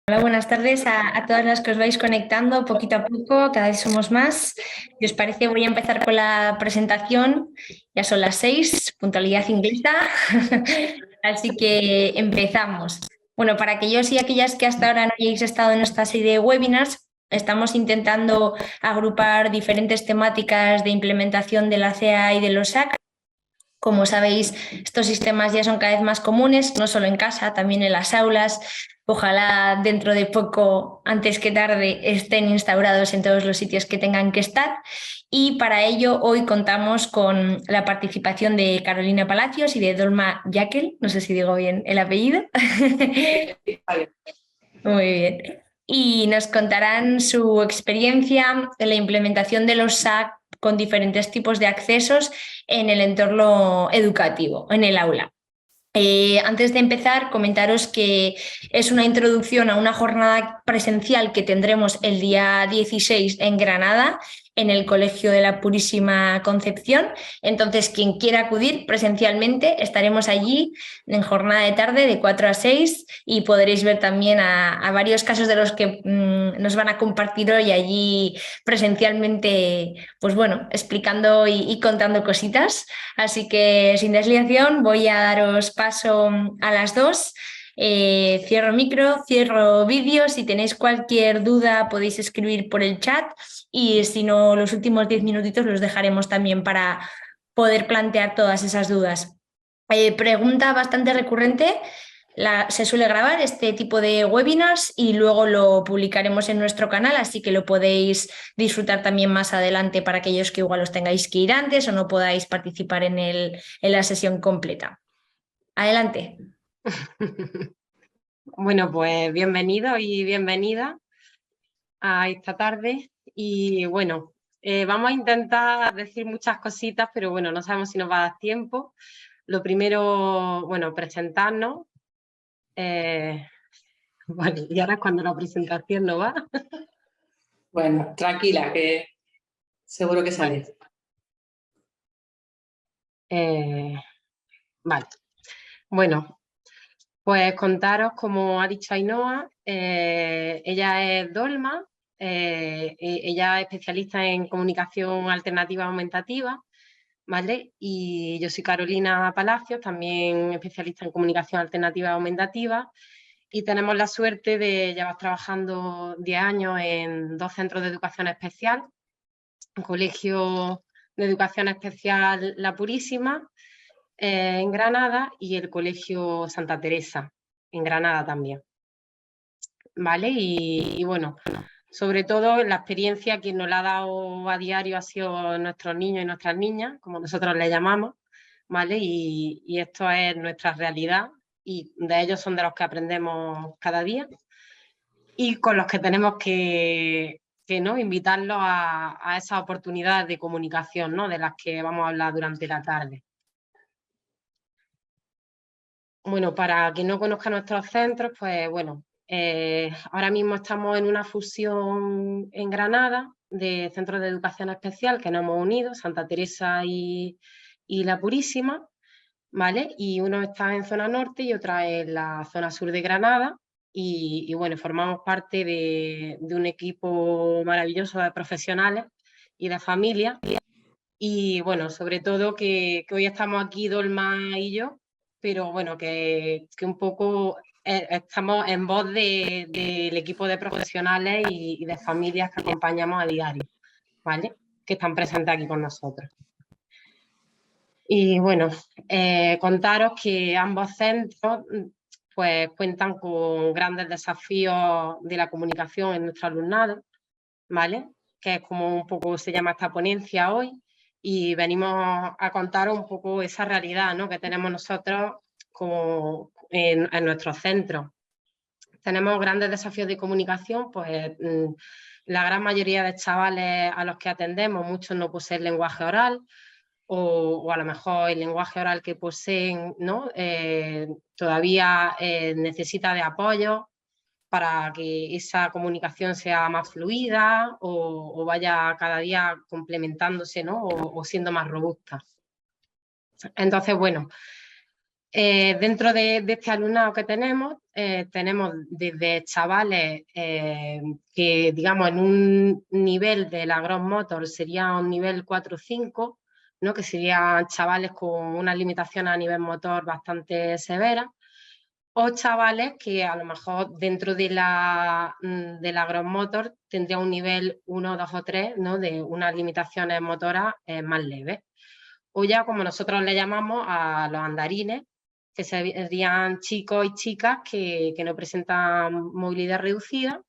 Hola, buenas tardes a todas las que os vais conectando poquito a poco, cada vez somos más. Si os parece, voy a empezar con la presentación. Ya son las 6, puntualidad inglesa, así que empezamos. Bueno, para aquellos y aquellas que hasta ahora no hayáis estado en esta serie de webinars, estamos intentando agrupar diferentes temáticas de implementación de la CEA y de los SAC. Como sabéis, estos sistemas ya son cada vez más comunes, no solo en casa, también en las aulas. Ojalá dentro de poco, antes que tarde, estén instaurados en todos los sitios que tengan que estar. Y para ello, hoy contamos con la participación de Carolina Palacios y de Dolma Yakel, no sé si digo bien el apellido. Muy bien. Y nos contarán su experiencia en la implementación de los SAC con diferentes tipos de accesos en el entorno educativo, en el aula. Antes de empezar, comentaros que es una introducción a una jornada presencial que tendremos el día 16 en Granada, en el Colegio de la Purísima Concepción. Entonces, quien quiera acudir presencialmente, estaremos allí en jornada de tarde de 4 a 6 y podréis ver también a varios casos de los que nos van a compartir hoy allí presencialmente, pues bueno, explicando y contando cositas. Así que sin desliación voy a daros paso a las dos. Cierro micro, cierro vídeo. Si tenéis cualquier duda podéis escribir por el chat y si no, los últimos 10 minutitos los dejaremos también para poder plantear todas esas dudas. Pregunta bastante recurrente. Se suele grabar este tipo de webinars y luego lo publicaremos en nuestro canal, así que lo podéis disfrutar también más adelante para aquellos que igual os tengáis que ir antes o no podáis participar en la sesión completa. Adelante. Bueno, pues bienvenido y bienvenida a esta tarde. Y bueno, vamos a intentar decir muchas cositas, pero bueno, no sabemos si nos va a dar tiempo. Lo primero, bueno, presentarnos. Bueno, y ahora es cuando la presentación no va. Bueno, tranquila, que seguro que sale. Vale. Bueno, pues contaros, como ha dicho Ainhoa, ella es Dolma, ella es especialista en comunicación alternativa aumentativa, ¿vale? Y yo soy Carolina Palacios, también especialista en comunicación alternativa aumentativa, y tenemos la suerte de llevar trabajando 10 años en 2 centros de educación especial, el Colegio de Educación Especial La Purísima, en Granada, y el Colegio Santa Teresa, en Granada también. ¿Vale? Y bueno, sobre todo la experiencia que nos la ha dado a diario ha sido nuestros niños y nuestras niñas, como nosotros les llamamos, ¿vale? Y esto es nuestra realidad y de ellos son de los que aprendemos cada día y con los que tenemos que ¿no? Invitarlos a esas oportunidades de comunicación, ¿no? De las que vamos a hablar durante la tarde. Bueno, para quien no conozca nuestros centros, pues bueno, ahora mismo estamos en una fusión en Granada de centros de educación especial que nos hemos unido, Santa Teresa y La Purísima, ¿vale? Y uno está en zona norte y otra en la zona sur de Granada. Y bueno, formamos parte de un equipo maravilloso de profesionales y de familias. Y bueno, sobre todo que hoy estamos aquí Dolma y yo, pero bueno, que un poco estamos en voz del equipo de profesionales y de familias que acompañamos a diario, ¿vale? Que están presentes aquí con nosotros. Y bueno, contaros que ambos centros pues cuentan con grandes desafíos de la comunicación en nuestro alumnado, ¿vale? Que es como un poco se llama esta ponencia hoy, y venimos a contaros un poco esa realidad, ¿no? Que tenemos nosotros como en nuestros centros. Tenemos grandes desafíos de comunicación, pues la gran mayoría de chavales a los que atendemos, muchos no poseen lenguaje oral, o a lo mejor el lenguaje oral que poseen, ¿no? Todavía necesita de apoyo para que esa comunicación sea más fluida o vaya cada día complementándose, ¿no? O siendo más robusta. Entonces, bueno, Dentro de este alumnado que tenemos desde chavales que, digamos, en un nivel de la Gross Motor sería un nivel 4 o 5, ¿no? Que serían chavales con una limitación a nivel motor bastante severa, o chavales que a lo mejor dentro de la Gross Motor tendría un nivel 1, 2 o 3, ¿no? De unas limitaciones motoras más leves. O ya, como nosotros le llamamos, a los andarines, que serían chicos y chicas que no presentan movilidad reducida,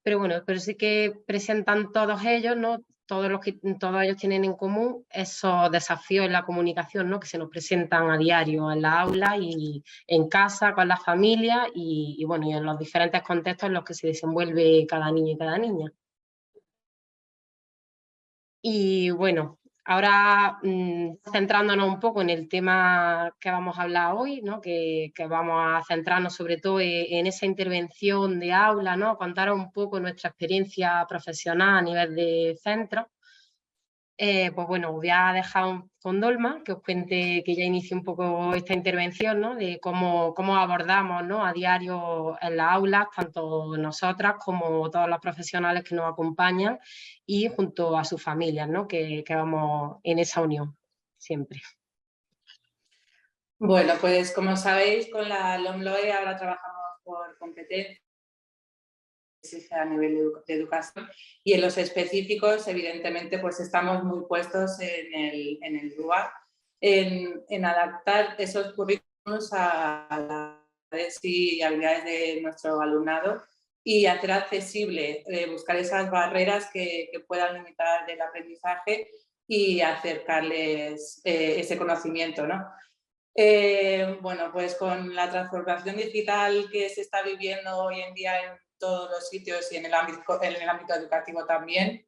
pero bueno, pero sí que presentan todos ellos, ¿no? Todos ellos tienen en común esos desafíos en la comunicación, ¿no? Que se nos presentan a diario en la aula y en casa, con la familia y bueno, y en los diferentes contextos en los que se desenvuelve cada niño y cada niña. Y bueno, ahora centrándonos un poco en el tema que vamos a hablar hoy, ¿no? que vamos a centrarnos sobre todo en esa intervención de aula, ¿no? Contaros un poco nuestra experiencia profesional a nivel de centro. Pues bueno, os voy a dejar con Dolma, que os cuente, que ya inicie un poco esta intervención, ¿no? De cómo abordamos, ¿no? A diario en las aulas, tanto nosotras como todos los profesionales que nos acompañan y junto a sus familias, ¿no? Que vamos en esa unión siempre. Bueno, pues como sabéis, con la LOMLOE ahora trabajamos por competencia a nivel de educación y en los específicos, evidentemente, pues estamos muy puestos en el RUA, en adaptar esos currículos a las habilidades y habilidades de nuestro alumnado y hacer accesible, buscar esas barreras que puedan limitar el aprendizaje y acercarles ese conocimiento, ¿no? Bueno, pues con la transformación digital que se está viviendo hoy en día en todos los sitios y en el ámbito educativo también,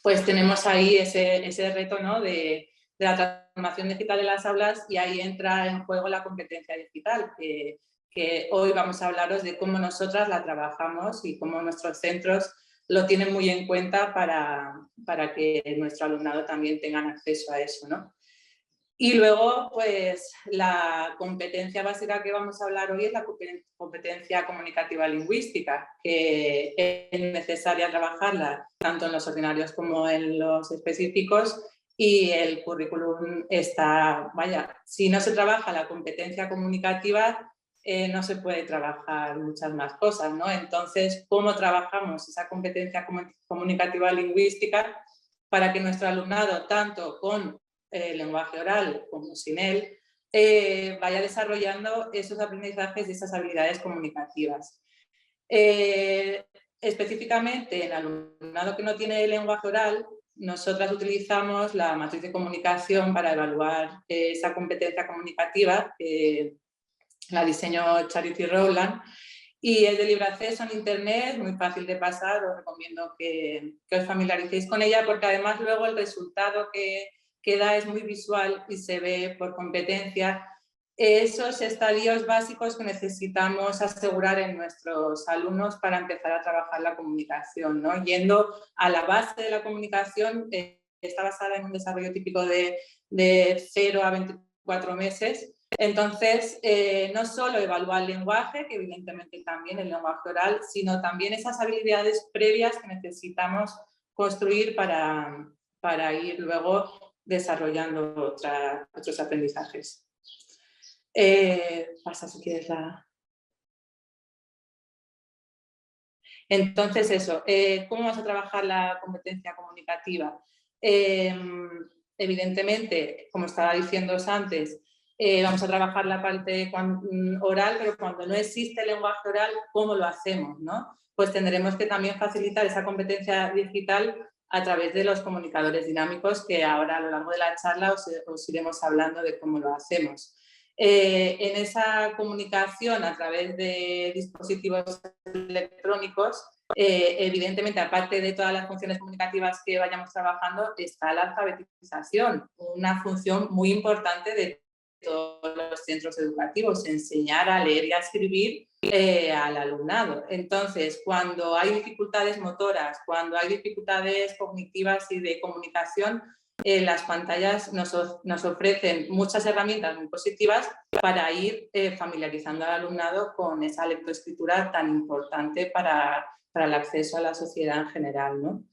pues tenemos ahí ese reto, ¿no? de la transformación digital de las aulas, y ahí entra en juego la competencia digital, que hoy vamos a hablaros de cómo nosotras la trabajamos y cómo nuestros centros lo tienen muy en cuenta para que nuestro alumnado también tengan acceso a eso, ¿no? Y luego, pues, la competencia básica que vamos a hablar hoy es la competencia comunicativa lingüística, que es necesaria trabajarla tanto en los ordinarios como en los específicos, y el currículum está, vaya, si no se trabaja la competencia comunicativa, no se puede trabajar muchas más cosas, ¿no? Entonces, ¿cómo trabajamos esa competencia comunicativa lingüística para que nuestro alumnado, tanto con lenguaje oral como sin él, vaya desarrollando esos aprendizajes y esas habilidades comunicativas? Específicamente en alumnado que no tiene lenguaje oral, nosotras utilizamos la matriz de comunicación para evaluar esa competencia comunicativa, la diseñó Charity Rowland, y es de libre acceso en internet, muy fácil de pasar. Os recomiendo que os familiaricéis con ella, porque además luego el resultado que da es muy visual y se ve por competencia esos estadios básicos que necesitamos asegurar en nuestros alumnos para empezar a trabajar la comunicación, ¿no? Yendo a la base de la comunicación, está basada en un desarrollo típico de 0 a 24 meses. Entonces, no solo evaluar el lenguaje, que evidentemente también el lenguaje oral, sino también esas habilidades previas que necesitamos construir para ir luego desarrollando otros aprendizajes. Pasa si quieres la... Entonces eso, ¿cómo vamos a trabajar la competencia comunicativa? Evidentemente, como estaba diciendo antes, vamos a trabajar la parte oral, pero cuando no existe lenguaje oral, ¿cómo lo hacemos, no? Pues tendremos que también facilitar esa competencia digital a través de los comunicadores dinámicos, que ahora a lo largo de la charla os iremos hablando de cómo lo hacemos. En esa comunicación a través de dispositivos electrónicos, evidentemente, aparte de todas las funciones comunicativas que vayamos trabajando, está la alfabetización, una función muy importante de todos los centros educativos, enseñar a leer y a escribir al alumnado. Entonces, cuando hay dificultades motoras, cuando hay dificultades cognitivas y de comunicación, las pantallas nos ofrecen muchas herramientas muy positivas para ir familiarizando al alumnado con esa lectoescritura tan importante para el acceso a la sociedad en general, ¿no?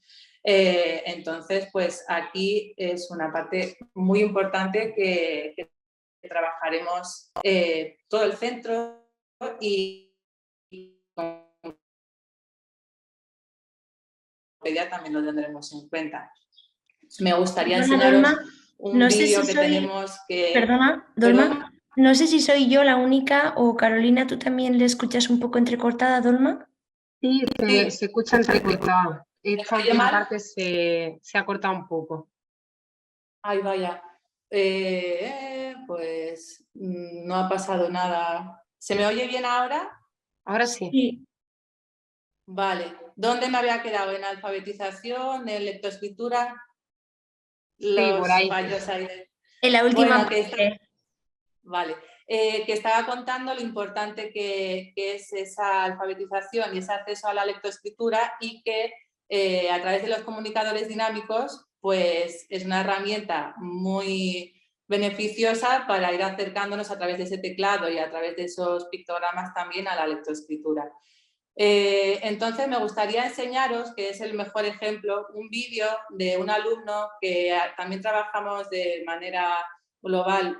Entonces, pues aquí es una parte muy importante que trabajaremos todo el centro y también lo tendremos en cuenta. Me gustaría enseñaros un no sé vídeo si que soy... tenemos que... Perdona, Dolma, no sé si soy yo la única o Carolina, ¿tú también le escuchas un poco entrecortada, Dolma? Sí, Sí. se escucha entrecortado. Esta ¿Me oye última mal? parte se ha cortado un poco. Ay, vaya. Pues no ha pasado nada. ¿Se me oye bien ahora? Ahora sí. Sí. Vale. ¿Dónde me había quedado? ¿En alfabetización? ¿En lectoescritura? Sí, por Los ahí. fallos ahí. En la última Bueno, vale. Que estaba contando lo importante que es esa alfabetización y ese acceso a la lectoescritura y que a través de los comunicadores dinámicos pues es una herramienta muy beneficiosa para ir acercándonos a través de ese teclado y a través de esos pictogramas también a la lectoescritura. Entonces me gustaría enseñaros, que es el mejor ejemplo, un vídeo de un alumno que también trabajamos de manera global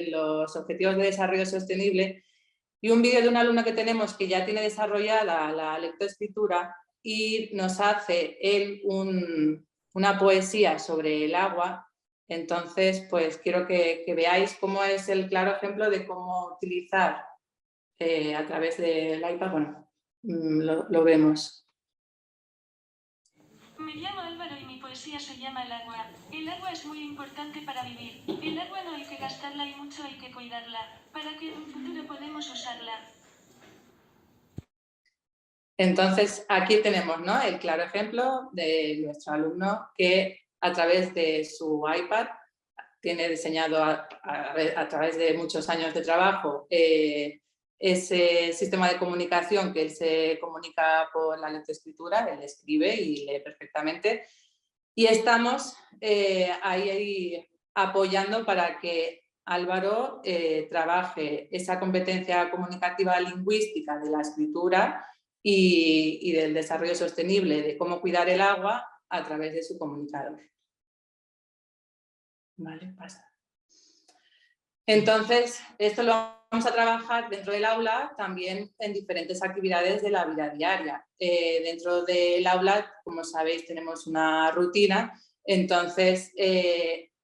los objetivos de desarrollo sostenible, y un vídeo de un alumno que tenemos que ya tiene desarrollada la lectoescritura y nos hace él una poesía sobre el agua. Entonces, pues quiero que veáis cómo es el claro ejemplo de cómo utilizar a través del iPad, bueno, lo vemos. Me llamo Álvaro y mi poesía se llama El agua. El agua es muy importante para vivir. El agua no hay que gastarla y mucho hay que cuidarla, para que en un futuro podamos usarla. Entonces, aquí tenemos, ¿no?, el claro ejemplo de nuestro alumno que a través de su iPad tiene diseñado a través de muchos años de trabajo ese sistema de comunicación que él se comunica por la lectoescritura, él escribe y lee perfectamente, y estamos ahí apoyando para que Álvaro trabaje esa competencia comunicativa lingüística de la escritura y del desarrollo sostenible, de cómo cuidar el agua a través de su comunicador. Vale, pasa. Entonces, esto lo vamos a trabajar dentro del aula también en diferentes actividades de la vida diaria. Dentro del aula, como sabéis, tenemos una rutina, entonces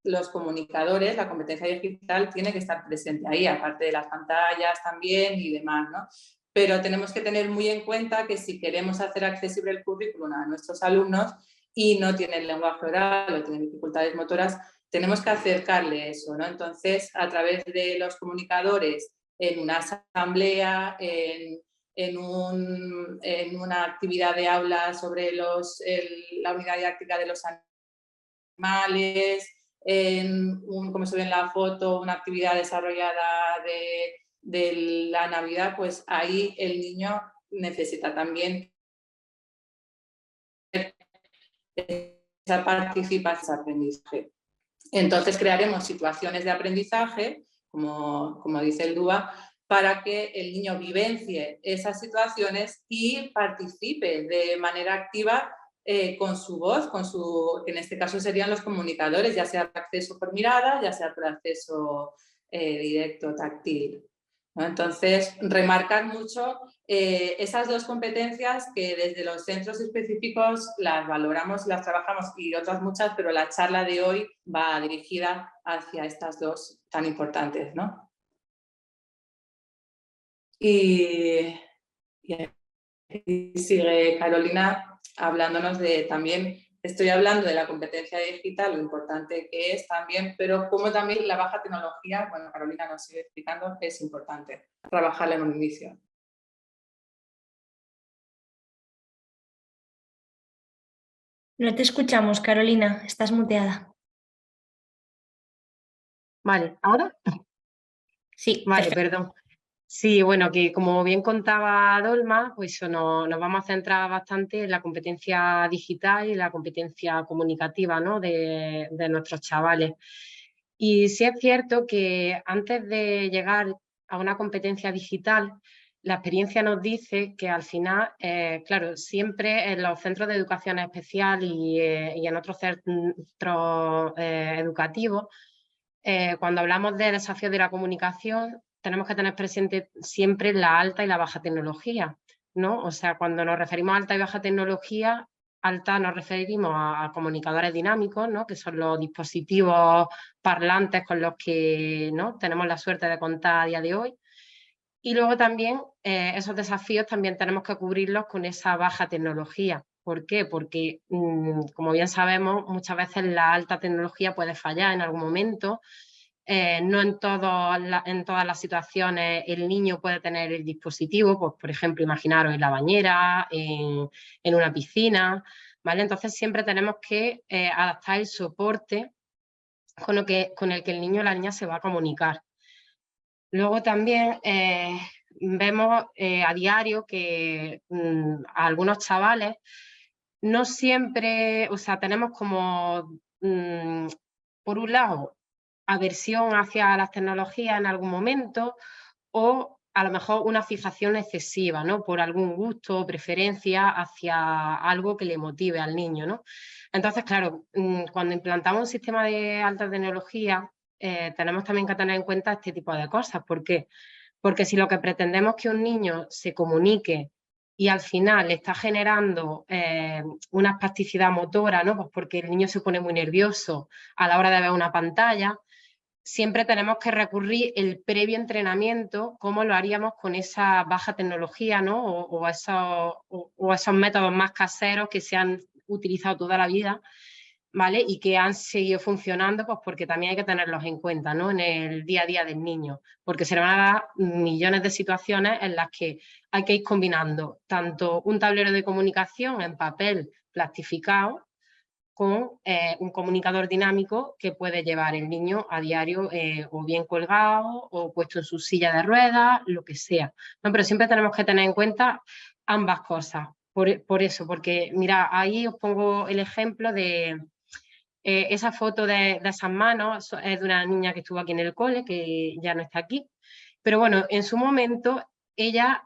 los comunicadores, la competencia digital tiene que estar presente ahí, aparte de las pantallas también y demás, ¿no? Pero tenemos que tener muy en cuenta que si queremos hacer accesible el currículum a nuestros alumnos y no tienen lenguaje oral o tienen dificultades motoras, tenemos que acercarle eso, ¿no? Entonces, a través de los comunicadores, en una asamblea, en una actividad de aula sobre la unidad didáctica de los animales, como se ve en la foto, una actividad desarrollada de la Navidad, pues ahí el niño necesita también esa participación, ese aprendizaje. Entonces crearemos situaciones de aprendizaje, como dice el DUA, para que el niño vivencie esas situaciones y participe de manera activa con su voz, que en este caso serían los comunicadores, ya sea por acceso por mirada, ya sea por acceso directo, táctil, ¿no? Entonces, remarcar mucho esas dos competencias que desde los centros específicos las valoramos, las trabajamos y otras muchas, pero la charla de hoy va dirigida hacia estas dos tan importantes, ¿no? Y sigue Carolina hablándonos de también, estoy hablando de la competencia digital, lo importante que es también, pero como también la baja tecnología, bueno, Carolina nos sigue explicando que es importante trabajarla en un inicio. No te escuchamos, Carolina, estás muteada. Vale, ¿ahora? Sí, Vale, perfecto. perdón. Sí, bueno, que como bien contaba Dolma, pues nos vamos a centrar bastante en la competencia digital y la competencia comunicativa, ¿no? de nuestros chavales. Y sí es cierto que antes de llegar a una competencia digital, la experiencia nos dice que al final, claro, siempre en los centros de educación especial y en otros centros educativos, cuando hablamos de desafíos de la comunicación, tenemos que tener presente siempre la alta y la baja tecnología, ¿no? O sea, cuando nos referimos a alta y baja tecnología, alta nos referimos a comunicadores dinámicos, ¿no? Que son los dispositivos parlantes con los que, ¿no? tenemos la suerte de contar a día de hoy. Y luego también esos desafíos también tenemos que cubrirlos con esa baja tecnología. ¿Por qué? Porque, como bien sabemos, muchas veces la alta tecnología puede fallar en algún momento. No en todas las situaciones el niño puede tener el dispositivo, pues, por ejemplo, imaginaros en la bañera, en una piscina, ¿vale? Entonces siempre tenemos que adaptar el soporte con el que el niño o la niña se va a comunicar. Luego también vemos a diario que a algunos chavales no siempre, o sea, tenemos como, por un lado, aversión hacia las tecnologías en algún momento o a lo mejor una fijación excesiva, ¿no? Por algún gusto o preferencia hacia algo que le motive al niño, ¿no? Entonces, claro, cuando implantamos un sistema de alta tecnología, tenemos también que tener en cuenta este tipo de cosas. ¿Por qué? Porque si lo que pretendemos es que un niño se comunique y al final le está generando una espasticidad motora, ¿no? Pues porque el niño se pone muy nervioso a la hora de ver una pantalla, siempre tenemos que recurrir el previo entrenamiento, cómo lo haríamos con esa baja tecnología, ¿no? o esos métodos más caseros que se han utilizado toda la vida, ¿vale? Y que han seguido funcionando, pues porque también hay que tenerlos en cuenta, ¿no? En el día a día del niño, porque se le van a dar millones de situaciones en las que hay que ir combinando tanto un tablero de comunicación en papel plastificado con un comunicador dinámico que puede llevar el niño a diario o bien colgado o puesto en su silla de ruedas, lo que sea. No, pero siempre tenemos que tener en cuenta ambas cosas. Por eso, porque mira, ahí os pongo el ejemplo de esa foto de esas manos, es de una niña que estuvo aquí en el cole, que ya no está aquí. Pero bueno, en su momento, ella,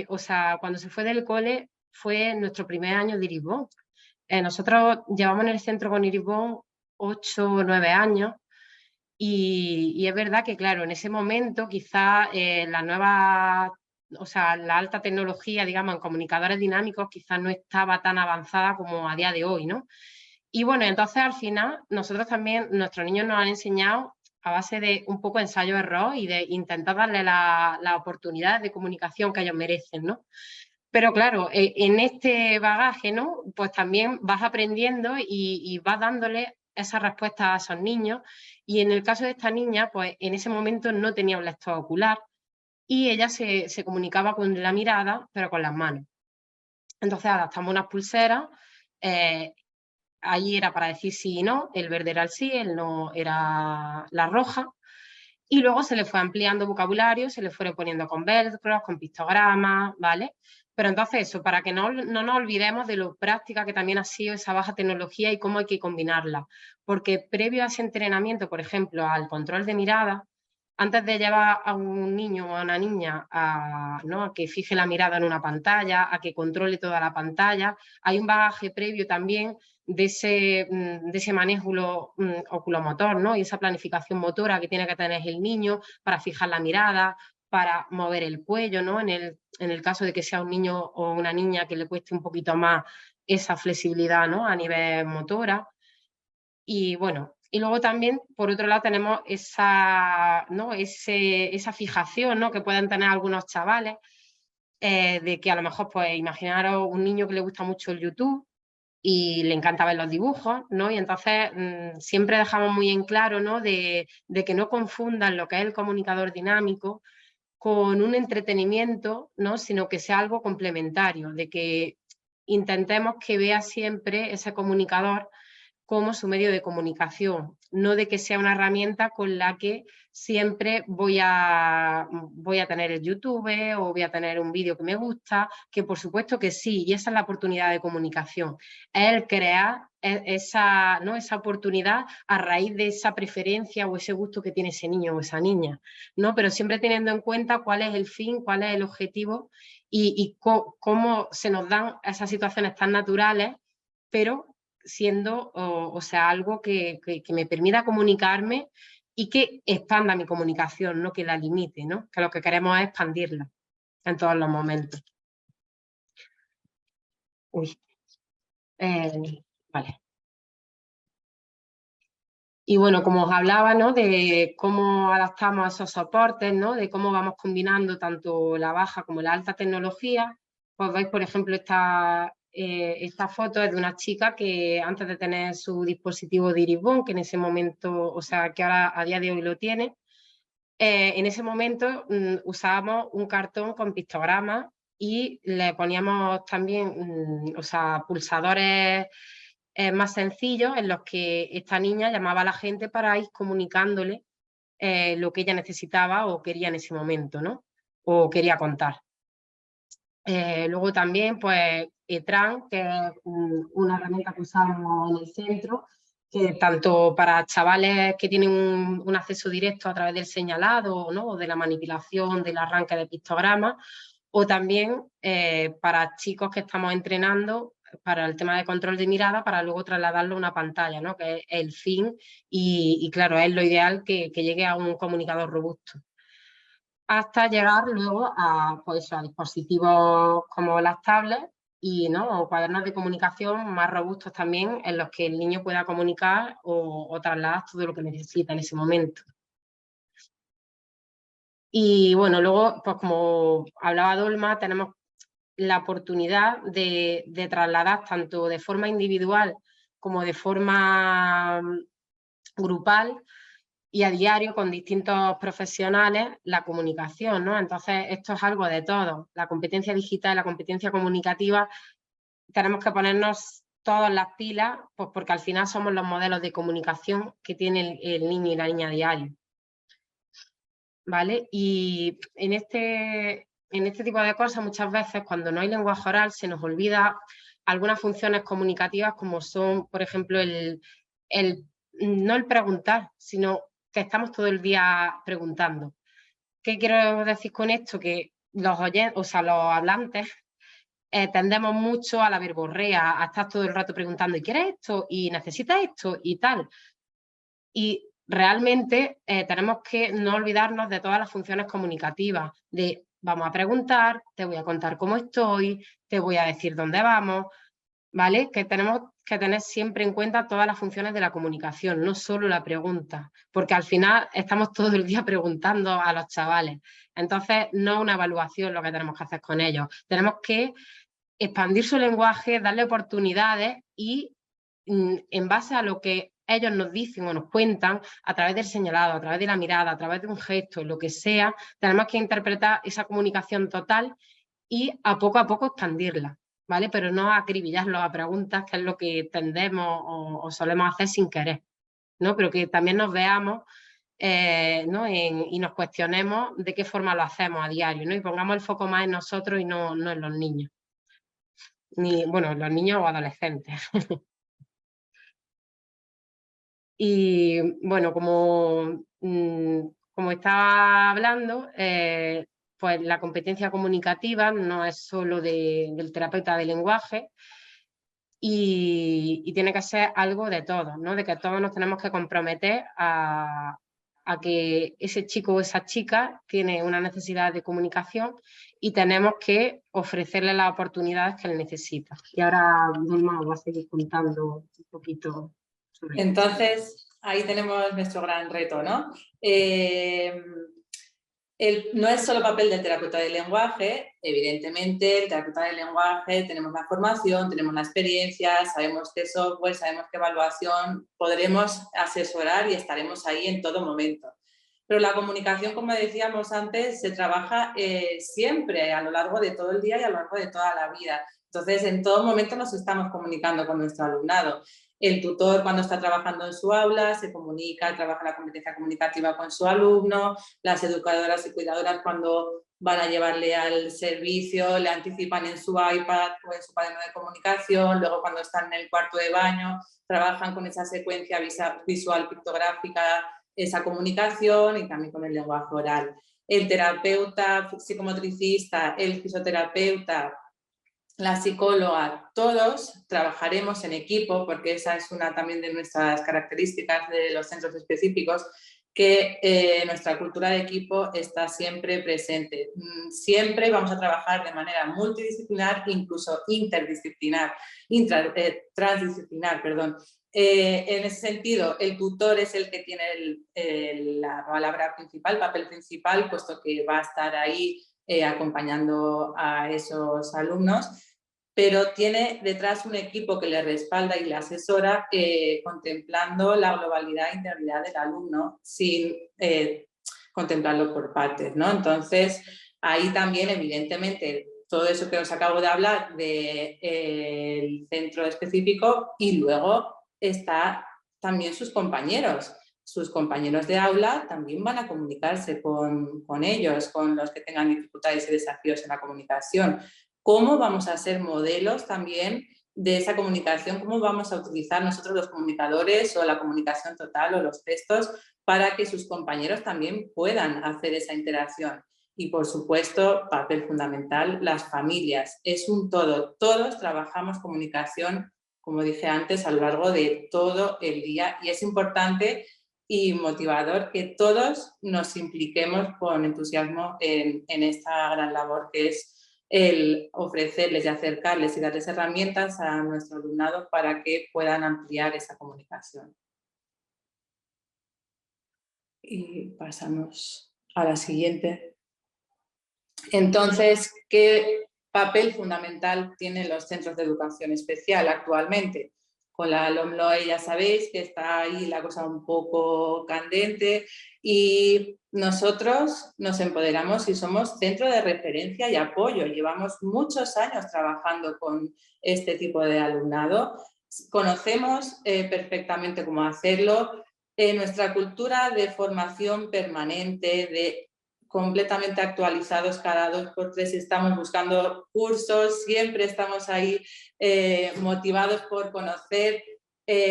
o sea, cuando se fue del cole, fue nuestro primer año de Irisbón. Nosotros llevamos en el centro con Irisbón 8 o 9 años y es verdad que, claro, en ese momento quizás la nueva, o sea, la alta tecnología, digamos, en comunicadores dinámicos quizás no estaba tan avanzada como a día de hoy, ¿no? Y bueno, entonces al final nosotros también, nuestros niños nos han enseñado a base de un poco ensayo-error y de intentar darle la oportunidad de comunicación que ellos merecen, ¿no? Pero claro, en este bagaje, ¿no? Pues también vas aprendiendo y vas dándole esas respuestas a esos niños. Y en el caso de esta niña, pues en ese momento no tenía un lector ocular y ella se comunicaba con la mirada, pero con las manos. Entonces adaptamos unas pulseras, allí era para decir sí y no, el verde era el sí, el no era la roja. Y luego se le fue ampliando vocabulario, se le fueron poniendo con velcros, con pictogramas, ¿vale? Pero entonces eso, para que no nos olvidemos de lo práctica que también ha sido esa baja tecnología y cómo hay que combinarla. Porque previo a ese entrenamiento, por ejemplo, al control de mirada, antes de llevar a un niño o a una niña ¿no? a que fije la mirada en una pantalla, a que controle toda la pantalla, hay un bagaje previo también de ese manejo oculomotor, ¿no? Y esa planificación motora que tiene que tener el niño para fijar la mirada, para mover el cuello, ¿no? En el caso de que sea un niño o una niña que le cueste un poquito más esa flexibilidad, ¿no? A nivel motora. Y bueno, y luego también, por otro lado, tenemos esa, ¿no? esa fijación, ¿no? que pueden tener algunos chavales, de que a lo mejor, pues, imaginaros un niño que le gusta mucho el YouTube y le encanta ver los dibujos, ¿no? Y entonces siempre dejamos muy en claro, ¿no? de que no confundan lo que es el comunicador dinámico con un entretenimiento, ¿no? Sino que sea algo complementario, de que intentemos que vea siempre ese comunicador como su medio de comunicación, no de que sea una herramienta con la que siempre voy a tener el YouTube o voy a tener un vídeo que me gusta, que por supuesto que sí, y esa es la oportunidad de comunicación, es el crear esa oportunidad a raíz de esa preferencia o ese gusto que tiene ese niño o esa niña, ¿no? Pero siempre teniendo en cuenta cuál es el fin, cuál es el objetivo y cómo se nos dan esas situaciones tan naturales, pero siendo, o sea, algo que me permita comunicarme y que expanda mi comunicación, no que la limite, ¿no? Que lo que queremos es expandirla en todos los momentos. Vale. Y bueno, como os hablaba, ¿no? De cómo adaptamos esos soportes, ¿no? De cómo vamos combinando tanto la baja como la alta tecnología. Pues veis, por ejemplo, esta foto es de una chica que antes de tener su dispositivo de Iris-Bone, que en ese momento, o sea, que ahora a día de hoy lo tiene, en ese momento usábamos un cartón con pictogramas y le poníamos también, o sea, pulsadores más sencillos en los que esta niña llamaba a la gente para ir comunicándole lo que ella necesitaba o quería en ese momento, ¿no? O quería contar. Luego también, pues, ETRAN, que es una herramienta que usamos en el centro, que tanto para chavales que tienen un acceso directo a través del señalado, ¿no? O de la manipulación del arranque de pictogramas, o también para chicos que estamos entrenando para el tema de control de mirada, para luego trasladarlo a una pantalla, ¿no? Que es el fin y claro, es lo ideal que llegue a un comunicador robusto. Hasta llegar luego a, pues, a dispositivos como las tablets y, ¿no? O cuadernos de comunicación más robustos también, en los que el niño pueda comunicar o trasladar todo lo que necesita en ese momento. Y bueno, luego, pues como hablaba Dolma, tenemos la oportunidad de trasladar tanto de forma individual como de forma grupal y a diario con distintos profesionales la comunicación, ¿no? Entonces, esto es algo de todo. La competencia digital y la competencia comunicativa tenemos que ponernos todas las pilas, pues porque al final somos los modelos de comunicación que tiene el niño y la niña a diario. ¿Vale? Y en este tipo de cosas muchas veces cuando no hay lenguaje oral se nos olvida algunas funciones comunicativas como son, por ejemplo, no el preguntar, sino que estamos todo el día preguntando. ¿Qué quiero decir con esto? Que los oyentes, o sea, los hablantes, tendemos mucho a la verborrea, a estar todo el rato preguntando, ¿y quieres esto? ¿Y necesitas esto? Y tal. Y realmente tenemos que no olvidarnos de todas las funciones comunicativas, de vamos a preguntar, te voy a contar cómo estoy, te voy a decir dónde vamos, ¿vale? Que tenemos que tener siempre en cuenta todas las funciones de la comunicación, no solo la pregunta, porque al final estamos todo el día preguntando a los chavales. Entonces, no es una evaluación lo que tenemos que hacer con ellos. Tenemos que expandir su lenguaje, darle oportunidades y en base a lo que ellos nos dicen o nos cuentan, a través del señalado, a través de la mirada, a través de un gesto, lo que sea, tenemos que interpretar esa comunicación total y a poco expandirla, ¿vale? Pero no acribillarlos a preguntas, que es lo que tendemos o solemos hacer sin querer, ¿no? Pero que también nos veamos ¿no? y nos cuestionemos de qué forma lo hacemos a diario, ¿no? Y pongamos el foco más en nosotros y no en los niños. Bueno, los niños o adolescentes. Y bueno, como estaba hablando, pues la competencia comunicativa no es solo del terapeuta de lenguaje y tiene que ser algo de todos, ¿no? De que todos nos tenemos que comprometer a que ese chico o esa chica tiene una necesidad de comunicación y tenemos que ofrecerle las oportunidades que él necesita. Y ahora Vilma os va a seguir contando un poquito sobre esto. Entonces, ahí tenemos nuestro gran reto, ¿no? No es solo papel del terapeuta del lenguaje, evidentemente el terapeuta del lenguaje tenemos la formación, tenemos la experiencia, sabemos qué software, sabemos qué evaluación, podremos asesorar y estaremos ahí en todo momento. Pero la comunicación, como decíamos antes, se trabaja siempre, a lo largo de todo el día y a lo largo de toda la vida. Entonces, en todo momento nos estamos comunicando con nuestro alumnado. El tutor, cuando está trabajando en su aula, se comunica, trabaja la competencia comunicativa con su alumno. Las educadoras y cuidadoras, cuando van a llevarle al servicio, le anticipan en su iPad o en su cuaderno de comunicación. Luego, cuando están en el cuarto de baño, trabajan con esa secuencia visual pictográfica, esa comunicación, y también con el lenguaje oral. El terapeuta psicomotricista, el fisioterapeuta, la psicóloga, todos trabajaremos en equipo, porque esa es una también de nuestras características de los centros específicos, que nuestra cultura de equipo está siempre presente. Siempre vamos a trabajar de manera multidisciplinar, incluso interdisciplinar, transdisciplinar, perdón. En ese sentido, el tutor es el que tiene la palabra principal, el papel principal, puesto que va a estar ahí acompañando a esos alumnos, pero tiene detrás un equipo que le respalda y le asesora, contemplando la globalidad e integridad del alumno sin contemplarlo por partes, ¿no? Entonces, ahí también, evidentemente, todo eso que os acabo de hablar del centro específico, y luego está también sus compañeros. Sus compañeros de aula también van a comunicarse con ellos, con los que tengan dificultades y desafíos en la comunicación. ¿Cómo vamos a ser modelos también de esa comunicación? ¿Cómo vamos a utilizar nosotros los comunicadores o la comunicación total o los textos para que sus compañeros también puedan hacer esa interacción? Y, por supuesto, papel fundamental, las familias. Es un todo. Todos trabajamos comunicación, como dije antes, a lo largo de todo el día, y es importante y motivador que todos nos impliquemos con entusiasmo en esta gran labor que es el ofrecerles y acercarles y darles herramientas a nuestro alumnado para que puedan ampliar esa comunicación. Y pasamos a la siguiente. Entonces, ¿qué papel fundamental tienen los centros de educación especial actualmente? Con la LOMLOE ya sabéis que está ahí la cosa un poco candente, y nosotros nos empoderamos y somos centro de referencia y apoyo. Llevamos muchos años trabajando con este tipo de alumnado. Conocemos perfectamente cómo hacerlo. Nuestra cultura de formación permanente, de completamente actualizados cada 2 por 3, estamos buscando cursos, siempre estamos ahí motivados por conocer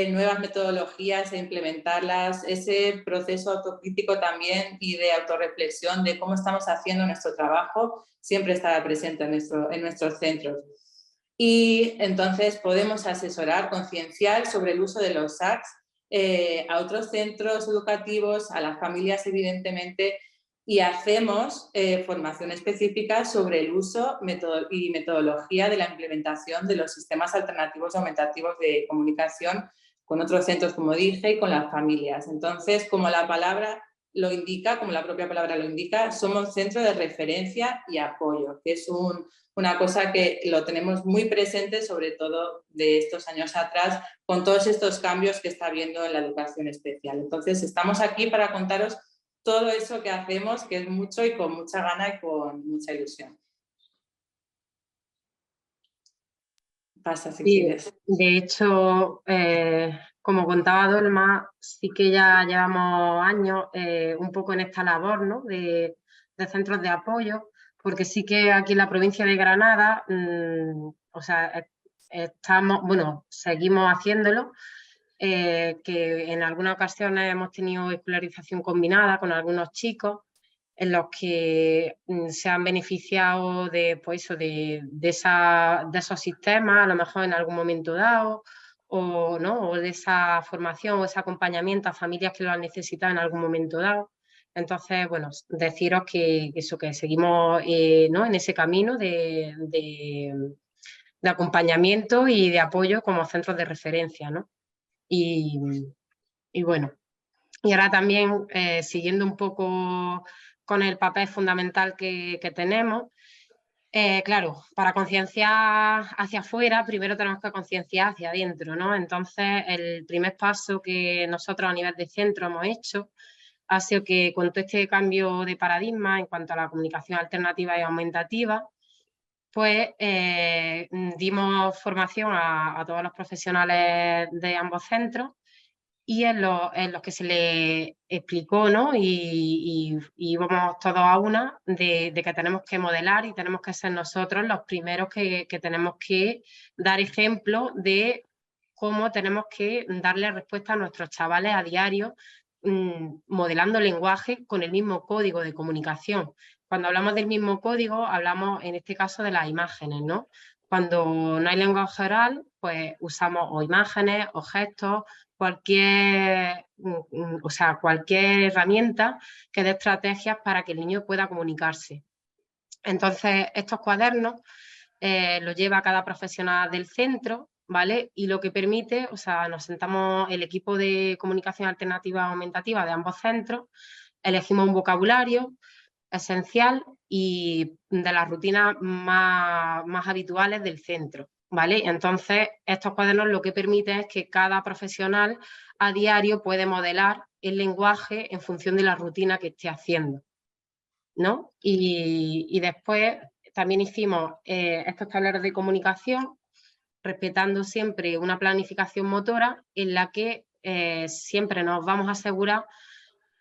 nuevas metodologías e implementarlas, ese proceso autocrítico también y de autorreflexión de cómo estamos haciendo nuestro trabajo, siempre estará presente en nuestros centros. Y entonces podemos asesorar, concienciar sobre el uso de los SACs a otros centros educativos, a las familias, evidentemente, y hacemos formación específica sobre el uso y metodología de la implementación de los sistemas alternativos aumentativos de comunicación con otros centros, como dije, y con las familias. Entonces, como la palabra lo indica, como la propia palabra lo indica, somos centro de referencia y apoyo, que es una cosa que lo tenemos muy presente, sobre todo de estos años atrás, con todos estos cambios que está habiendo en la educación especial. Entonces, estamos aquí para contaros todo eso que hacemos, que es mucho y con mucha gana y con mucha ilusión. Pasa si quieres. De hecho, como contaba Dolma, sí que ya llevamos años un poco en esta labor, ¿no?, de centros de apoyo, porque sí que aquí en la provincia de Granada, o sea, seguimos haciéndolo, que en algunas ocasiones hemos tenido escolarización combinada con algunos chicos en los que se han beneficiado de, pues eso, de esos sistemas, a lo mejor en algún momento dado, o de esa formación o ese acompañamiento a familias que lo han necesitado en algún momento dado. Entonces, bueno, deciros que seguimos en ese camino de acompañamiento y de apoyo como centros de referencia, ¿no? Y bueno, y ahora también siguiendo un poco con el papel fundamental que tenemos, claro, para concienciar hacia afuera, primero tenemos que concienciar hacia adentro, ¿no? Entonces, el primer paso que nosotros a nivel de centro hemos hecho ha sido que con todo este cambio de paradigma en cuanto a la comunicación alternativa y aumentativa, pues dimos formación a todos los profesionales de ambos centros y en los que se les explicó, ¿no? Y íbamos todos a una de que tenemos que modelar y tenemos que ser nosotros los primeros que tenemos que dar ejemplo de cómo tenemos que darle respuesta a nuestros chavales a diario, modelando lenguaje con el mismo código de comunicación. Cuando hablamos del mismo código, hablamos en este caso de las imágenes, ¿no? Cuando no hay lenguaje oral, pues usamos o imágenes o gestos, cualquier herramienta que dé estrategias para que el niño pueda comunicarse. Entonces, estos cuadernos los lleva cada profesional del centro, ¿vale? Y lo que permite, nos sentamos el equipo de comunicación alternativa aumentativa de ambos centros, elegimos un vocabulario esencial y de las rutinas más habituales del centro, ¿vale? Entonces, estos cuadernos lo que permiten es que cada profesional a diario puede modelar el lenguaje en función de la rutina que esté haciendo, ¿no? Y después también hicimos estos tableros de comunicación respetando siempre una planificación motora en la que siempre nos vamos a asegurar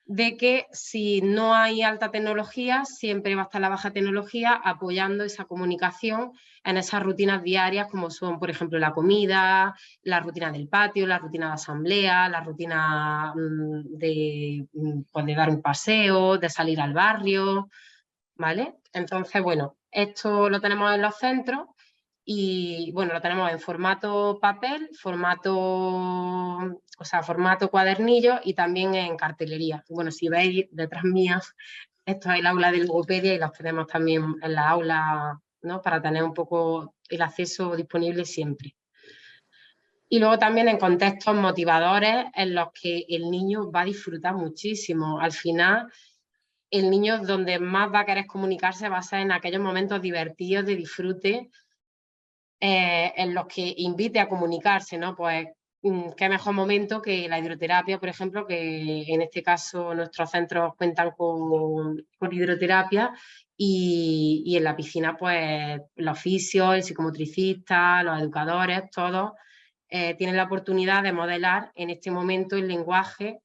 de que si no hay alta tecnología, siempre va a estar la baja tecnología apoyando esa comunicación en esas rutinas diarias como son, por ejemplo, la comida, la rutina del patio, la rutina de asamblea, la rutina de dar un paseo, de salir al barrio, ¿vale? Entonces, bueno, esto lo tenemos en los centros y, bueno, lo tenemos en formato papel, formato cuadernillo y también en cartelería. Bueno, si veis detrás mía, esto es el aula de logopedia y los tenemos también en la aula, ¿no? Para tener un poco el acceso disponible siempre. Y luego también en contextos motivadores en los que el niño va a disfrutar muchísimo. Al final, el niño donde más va a querer comunicarse va a ser en aquellos momentos divertidos de disfrute, en los que invite a comunicarse, ¿no? Pues qué mejor momento que la hidroterapia, por ejemplo, que en este caso nuestros centros cuentan con hidroterapia y en la piscina, pues los fisios, el psicomotricista, los educadores, todos tienen la oportunidad de modelar en este momento el lenguaje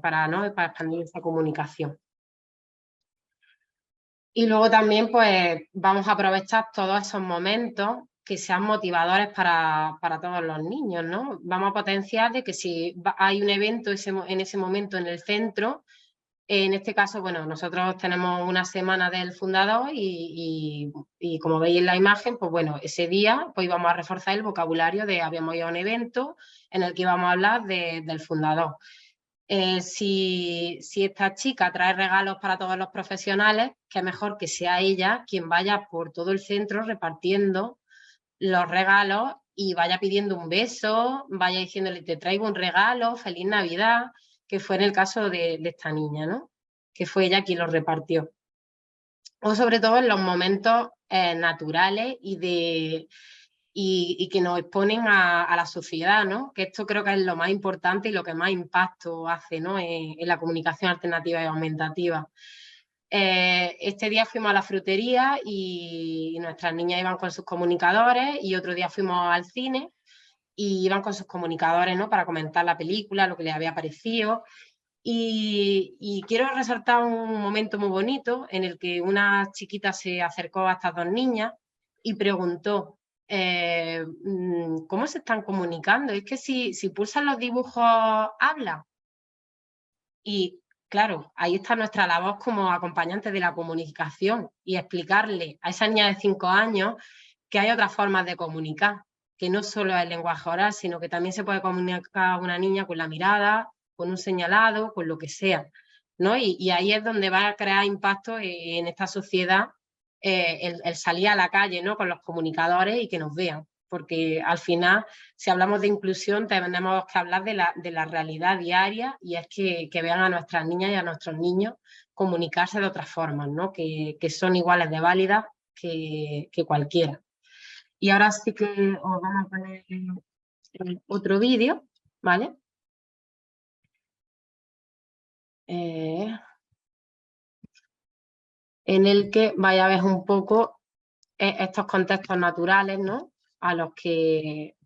para expandir esa comunicación. Y luego también pues vamos a aprovechar todos esos momentos que sean motivadores para todos los niños, ¿no? Vamos a potenciar de que si hay un evento en ese momento en el centro, en este caso, bueno, nosotros tenemos una semana del fundador y como veis en la imagen, pues bueno, ese día pues íbamos a reforzar el vocabulario habíamos ido a un evento en el que íbamos a hablar del fundador. Si esta chica trae regalos para todos los profesionales, qué mejor que sea ella quien vaya por todo el centro repartiendo los regalos y vaya pidiendo un beso, vaya diciéndole te traigo un regalo, feliz Navidad, que fue en el caso de esta niña, ¿no? Que fue ella quien los repartió. O sobre todo en los momentos naturales y que nos exponen a la sociedad, ¿no? Que esto creo que es lo más importante y lo que más impacto hace, ¿no? en la comunicación alternativa y aumentativa. Este día fuimos a la frutería y nuestras niñas iban con sus comunicadores y otro día fuimos al cine y iban con sus comunicadores, ¿no? Para comentar la película, lo que les había parecido. Y quiero resaltar un momento muy bonito en el que una chiquita se acercó a estas dos niñas y preguntó ¿cómo se están comunicando? Es que si pulsan los dibujos, habla. Y claro, ahí está nuestra labor como acompañantes de la comunicación y explicarle a esa niña de 5 años que hay otras formas de comunicar, que no solo es el lenguaje oral, sino que también se puede comunicar una niña con la mirada, con un señalado, con lo que sea, ¿no? Y ahí es donde va a crear impacto en esta sociedad el salir a la calle, ¿no? Con los comunicadores y que nos vean. Porque al final, si hablamos de inclusión, tenemos que hablar de la realidad diaria y es que vean a nuestras niñas y a nuestros niños comunicarse de otras formas, ¿no? Que son iguales de válidas que cualquiera. Y ahora sí que os vamos a poner otro vídeo, ¿vale? En el que vaya a ver un poco estos contextos naturales, ¿no?, a los que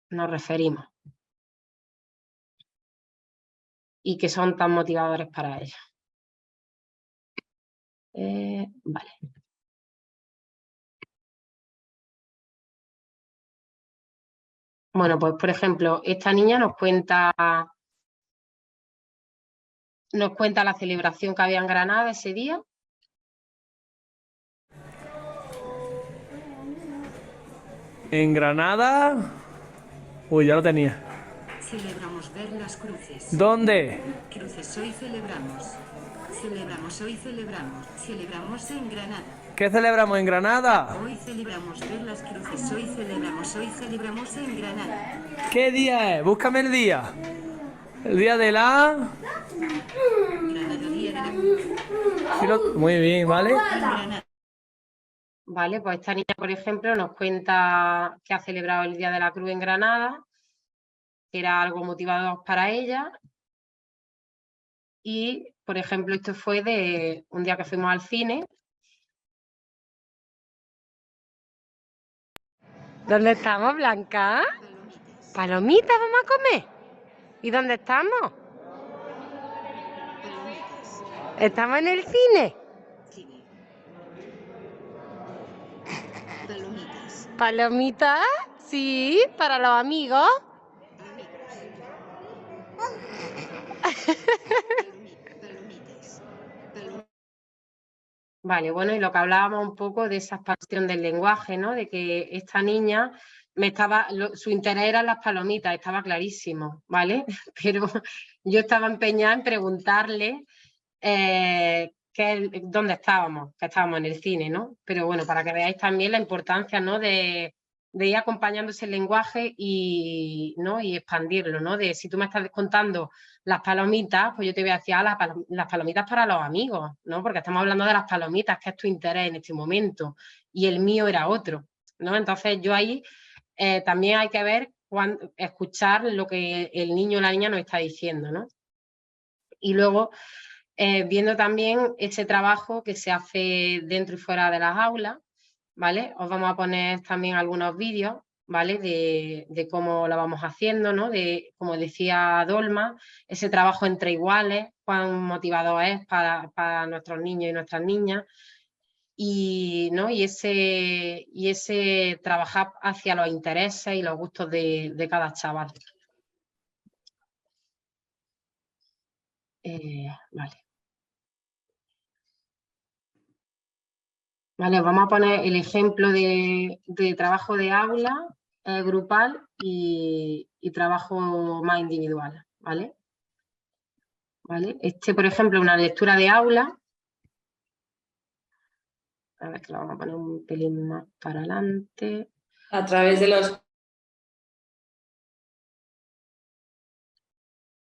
nos referimos y que son tan motivadores para ella. Vale. Bueno, pues por ejemplo, esta niña nos cuenta la celebración que había en Granada ese día. En Granada... Uy, ya lo tenía. Celebramos ver las cruces. ¿Dónde? Cruces hoy celebramos. Celebramos hoy celebramos. Celebramos en Granada. ¿Qué celebramos en Granada? Hoy celebramos ver las cruces. Hoy celebramos en Granada. ¿Qué día es? Búscame el día. El día de la... Granada, día de la... Muy bien, ¿vale? Granada. Vale, pues esta niña, por ejemplo, nos cuenta que ha celebrado el Día de la Cruz en Granada, que era algo motivador para ella. Y, por ejemplo, esto fue de un día que fuimos al cine. ¿Dónde estamos, Blanca? ¿Palomitas vamos a comer? ¿Y dónde estamos? ¿Estamos en el cine? Cine. Palomitas. ¿Palomitas? Sí, para los amigos. Palomitas. Vale, bueno, y lo que hablábamos un poco de esa expansión del lenguaje, ¿no? De que esta niña su interés era las palomitas, estaba clarísimo, ¿vale? Pero yo estaba empeñada en preguntarle dónde estábamos, que estábamos en el cine, ¿no? Pero bueno, para que veáis también la importancia, ¿no?, de ir acompañándose el lenguaje y expandirlo, ¿no? De si tú me estás contando las palomitas, pues yo te voy a decir, las palomitas para los amigos, ¿no? Porque estamos hablando de las palomitas, que es tu interés en este momento, y el mío era otro, ¿no? Entonces yo ahí también hay que ver, escuchar lo que el niño o la niña nos está diciendo, ¿no? Y luego viendo también ese trabajo que se hace dentro y fuera de las aulas, ¿vale? Os vamos a poner también algunos vídeos, ¿vale? De cómo lo vamos haciendo, ¿no? De, como decía Dolma, ese trabajo entre iguales, cuán motivador es para nuestros niños y nuestras niñas, y ese trabajar hacia los intereses y los gustos de cada chaval. Vale. Vale, vamos a poner el ejemplo de trabajo de aula, grupal y trabajo más individual, ¿vale? ¿Vale? Por ejemplo, una lectura de aula. A ver, que lo vamos a poner un pelín más para adelante. A través de los...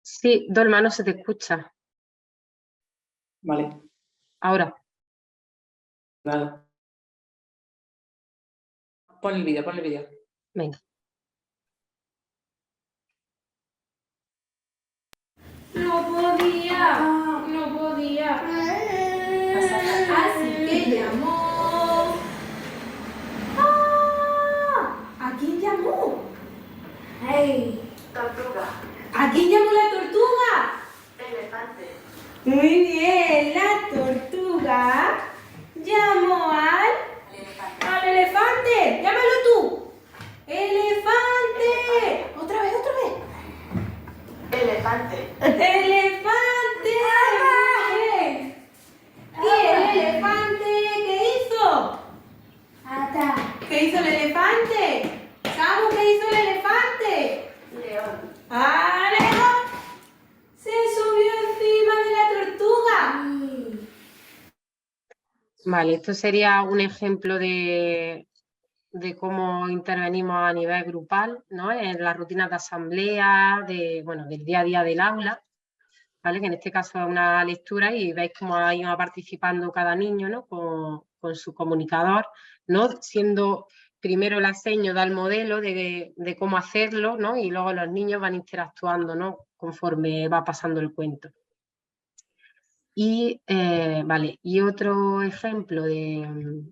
Sí, Dolma, no se te escucha. Vale. Ahora. Vale. Pon el vídeo, pon el vídeo. Venga. No podía. Así que llamó. ¿A quién llamó? ¡Hey! Tortuga. ¿A quién llamó la tortuga? Elefante. Muy bien, la tortuga llamó al elefante. Llámalo tú. ¡Elefante! Otra vez. Elefante. ¡Elefante! Bien. ¿Y el elefante qué hizo? ¿Qué hizo el elefante? ¿Samu qué hizo el elefante? León. ¡León! Se subió encima de la tortuga. Vale, esto sería un ejemplo de cómo intervenimos a nivel grupal, ¿no? En las rutinas de asamblea, del día a día del aula, ¿vale? Que en este caso es una lectura y veis cómo ha ido participando cada niño, ¿no? Con su comunicador, ¿no? Siendo primero la seño da el modelo de cómo hacerlo, ¿no? Y luego los niños van interactuando, ¿no? Conforme va pasando el cuento. Y, vale, y otro ejemplo de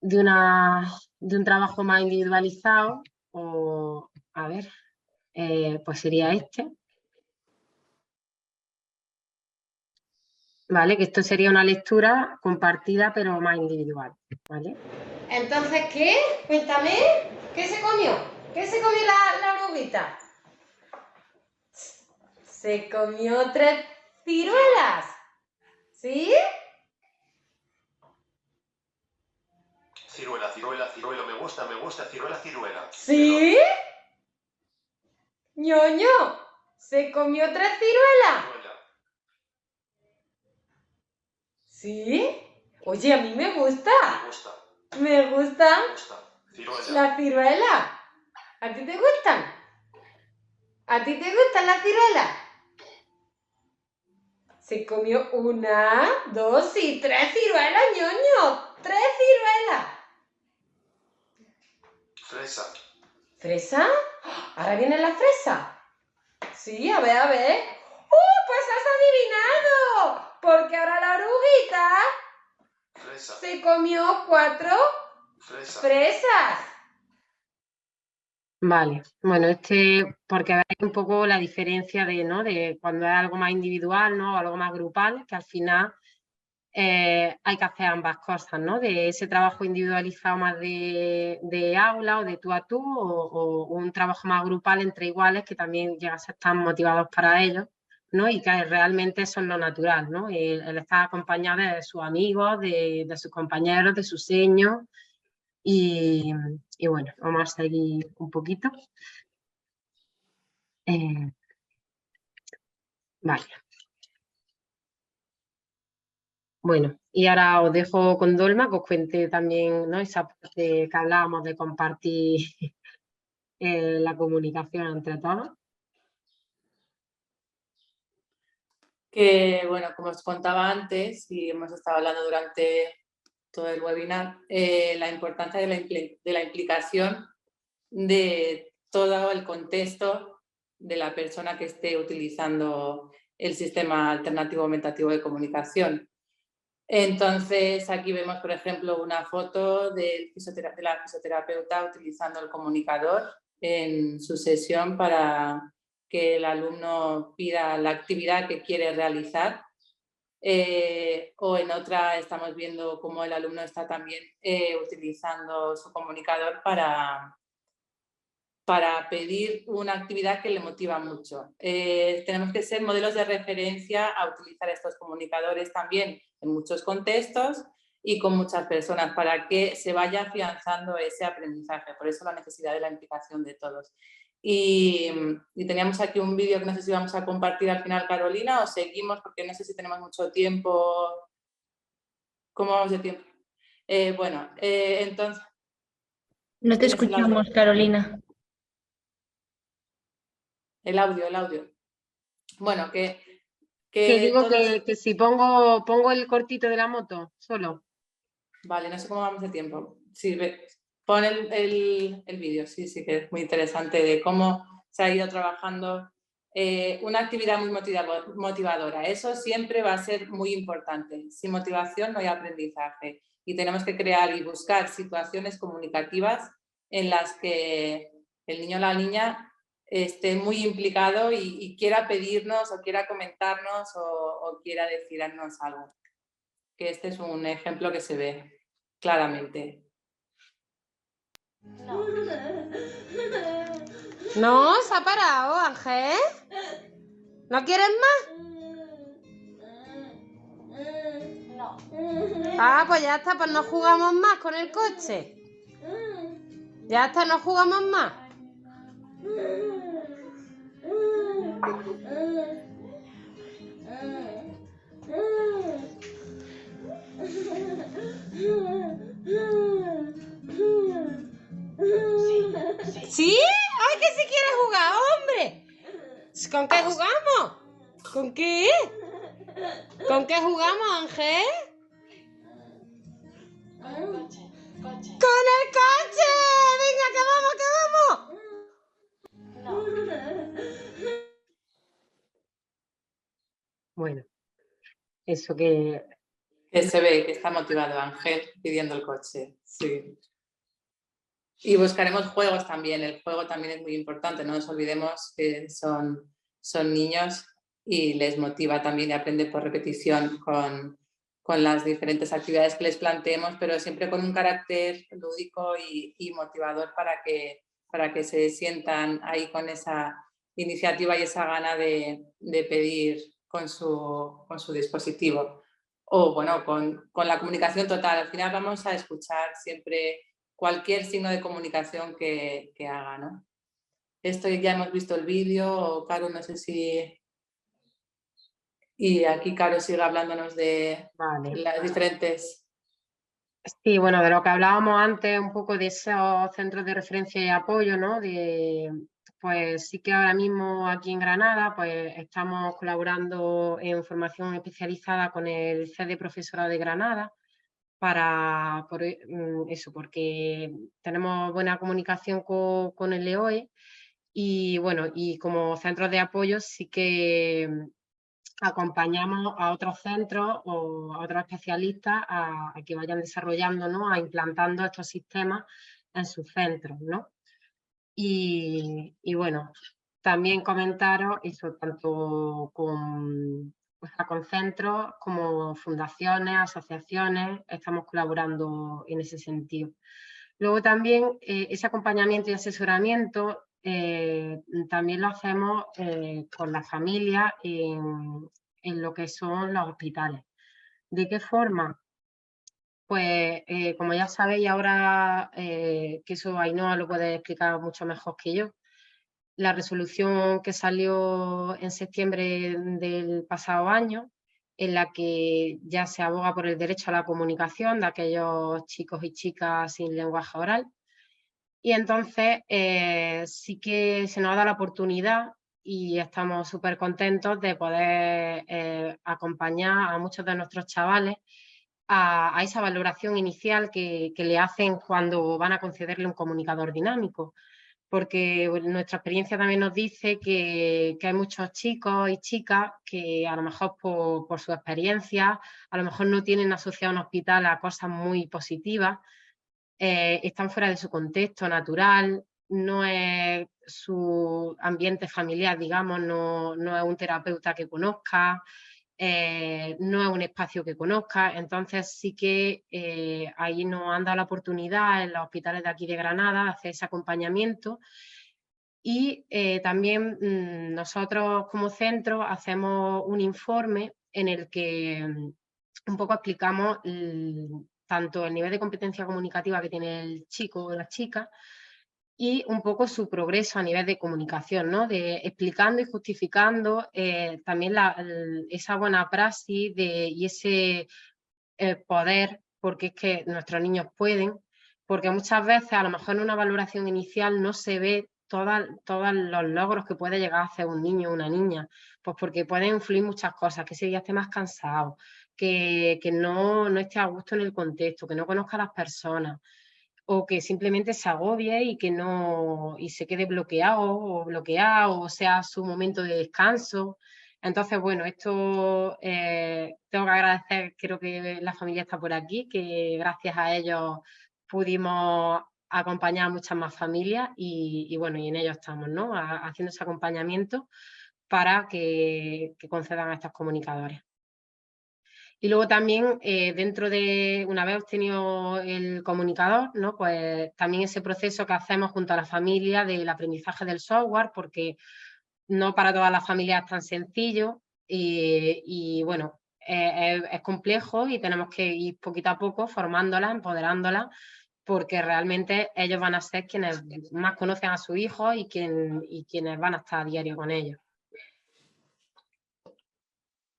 de un trabajo más individualizado, o a ver, pues sería este. ¿Vale? Que esto sería una lectura compartida pero más individual, ¿vale? Entonces, ¿qué? Cuéntame, ¿qué se comió? ¿Qué se comió la oruguita? Se comió 3 ciruelas, ¿sí? Ciruela, ciruela, ciruelo, me gusta, ciruela, ciruela. ¿Sí? Ñoño, ¿se comió 3 ciruelas? Ciruela. ¿Sí? Oye, a mí me gusta. Me gusta, Me gusta me gusta. Ciruela. la ciruela. ¿A ti te gustan? ¿A ti te gustan las ciruelas? Se comió 1, 2 y 3 ciruelas, ñoño. 3 ciruelas. Fresa. ¿Fresa? ¿Ahora viene la fresa? Sí, a ver, a ver. Pues has adivinado. Porque ahora la oruguita Fresa. se comió 4 Fresa. fresas. Vale, bueno, porque veis un poco la diferencia de cuando es algo más individual, ¿no? O algo más grupal, que al final hay que hacer ambas cosas, ¿no? De ese trabajo individualizado más de aula o de tú a tú, o un trabajo más grupal entre iguales que también llega a ser tan motivados para ellos, ¿no? Y que realmente eso es lo natural, ¿no? El estar acompañado de sus amigos, de sus compañeros, de sus seños. Y bueno, vamos a seguir un poquito. Vale. Bueno, y ahora os dejo con Dolma que os cuente también, ¿no? Esa parte que hablábamos de compartir la comunicación entre todos. Que, bueno, como os contaba antes y hemos estado hablando durante todo el webinar, la importancia de la implicación de todo el contexto de la persona que esté utilizando el sistema alternativo aumentativo de comunicación. Entonces, aquí vemos, por ejemplo, una foto de la fisioterapeuta utilizando el comunicador en su sesión para que el alumno pida la actividad que quiere realizar. O en otra estamos viendo cómo el alumno está también utilizando su comunicador para pedir una actividad que le motiva mucho. Tenemos que ser modelos de referencia a utilizar estos comunicadores también en muchos contextos y con muchas personas para que se vaya afianzando ese aprendizaje. Por eso la necesidad de la implicación de todos. Y teníamos aquí un vídeo que no sé si vamos a compartir al final, Carolina, o seguimos porque no sé si tenemos mucho tiempo. ¿Cómo vamos de tiempo? Entonces... No te escuchamos, Carolina. El audio. Bueno, Que digo todos... que si pongo el cortito de la moto, solo. Vale, no sé cómo vamos de tiempo. Sí, pon el vídeo, sí, que es muy interesante de cómo se ha ido trabajando una actividad muy motivadora. Eso siempre va a ser muy importante. Sin motivación no hay aprendizaje y tenemos que crear y buscar situaciones comunicativas en las que el niño o la niña esté muy implicado y quiera pedirnos o quiera comentarnos o quiera decirnos algo. Que este es un ejemplo que se ve claramente. No, se ha parado, Ángel. ¿No quieres más? No. Ah, pues ya está, pues no jugamos más con el coche. Ya está, no jugamos más. ¿Sí? ¡Ay, que si quieres jugar, hombre! ¿Con qué jugamos? ¿Con qué? ¿Con qué jugamos, Ángel? Con el coche. ¡Con el coche! ¡Venga, que vamos, que vamos! No. Bueno, eso que Que se ve que está motivado Ángel pidiendo el coche, sí. Y buscaremos juegos también, el juego también es muy importante, no nos olvidemos que son niños y les motiva también y aprende por repetición con las diferentes actividades que les planteemos, pero siempre con un carácter lúdico y motivador para que se sientan ahí con esa iniciativa y esa gana de pedir con su dispositivo. O bueno, con la comunicación total. Al final vamos a escuchar siempre cualquier signo de comunicación que haga, ¿no? Esto ya hemos visto el vídeo, o Caro, no sé si... Y aquí Caro sigue hablándonos de las diferentes... Sí, bueno, de lo que hablábamos antes, un poco de esos centros de referencia y apoyo, ¿no? Pues sí que ahora mismo aquí en Granada pues estamos colaborando en formación especializada con el CD Profesorado de Granada eso, porque tenemos buena comunicación con el EOE y bueno, y como centros de apoyo sí que acompañamos a otros centros o a otros especialistas a que vayan desarrollando, ¿no? A implantando estos sistemas en sus centros, ¿no? Y bueno, también comentaros eso, tanto con centros como fundaciones, asociaciones, estamos colaborando en ese sentido. Luego también ese acompañamiento y asesoramiento también lo hacemos con la familia en lo que son los hospitales. ¿De qué forma? Pues como ya sabéis ahora, que eso Ainhoa lo puede explicar mucho mejor que yo, la resolución que salió en septiembre del pasado año, en la que ya se aboga por el derecho a la comunicación de aquellos chicos y chicas sin lenguaje oral. Y entonces sí que se nos ha dado la oportunidad y estamos súper contentos de poder acompañar a muchos de nuestros chavales a esa valoración inicial que le hacen cuando van a concederle un comunicador dinámico. Porque nuestra experiencia también nos dice que hay muchos chicos y chicas que a lo mejor por su experiencia, a lo mejor no tienen asociado un hospital a cosas muy positivas, están fuera de su contexto natural, no es su ambiente familiar, digamos, no es un terapeuta que conozca, no es un espacio que conozca, entonces sí que ahí nos han dado la oportunidad en los hospitales de aquí de Granada de hacer ese acompañamiento y también nosotros como centro hacemos un informe en el que un poco explicamos tanto el nivel de competencia comunicativa que tiene el chico o la chica y un poco su progreso a nivel de comunicación, ¿no? Explicando y justificando también esa buena praxis y ese poder, porque es que nuestros niños pueden, porque muchas veces a lo mejor en una valoración inicial no se ve todos los logros que puede llegar a hacer un niño o una niña, pues porque pueden influir muchas cosas, que ese día esté más cansado, que no esté a gusto en el contexto, que no conozca a las personas, o que simplemente se agobie y se quede bloqueado o bloqueado, o sea su momento de descanso. Entonces, bueno, esto tengo que agradecer, creo que la familia está por aquí, que gracias a ellos pudimos acompañar a muchas más familias y bueno, y en ello estamos, ¿no? Haciendo ese acompañamiento para que concedan a estos comunicadores. Y luego también, dentro de, una vez obtenido el comunicador, ¿no? Pues también ese proceso que hacemos junto a la familia del aprendizaje del software, porque no para todas las familias es tan sencillo y bueno, es complejo y tenemos que ir poquito a poco formándolas, empoderándolas, porque realmente ellos van a ser quienes más conocen a su hijo y quienes van a estar a diario con ellos.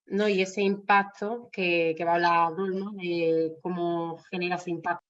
¿No? Y ese impacto que va a hablar Bruno, de cómo genera ese impacto.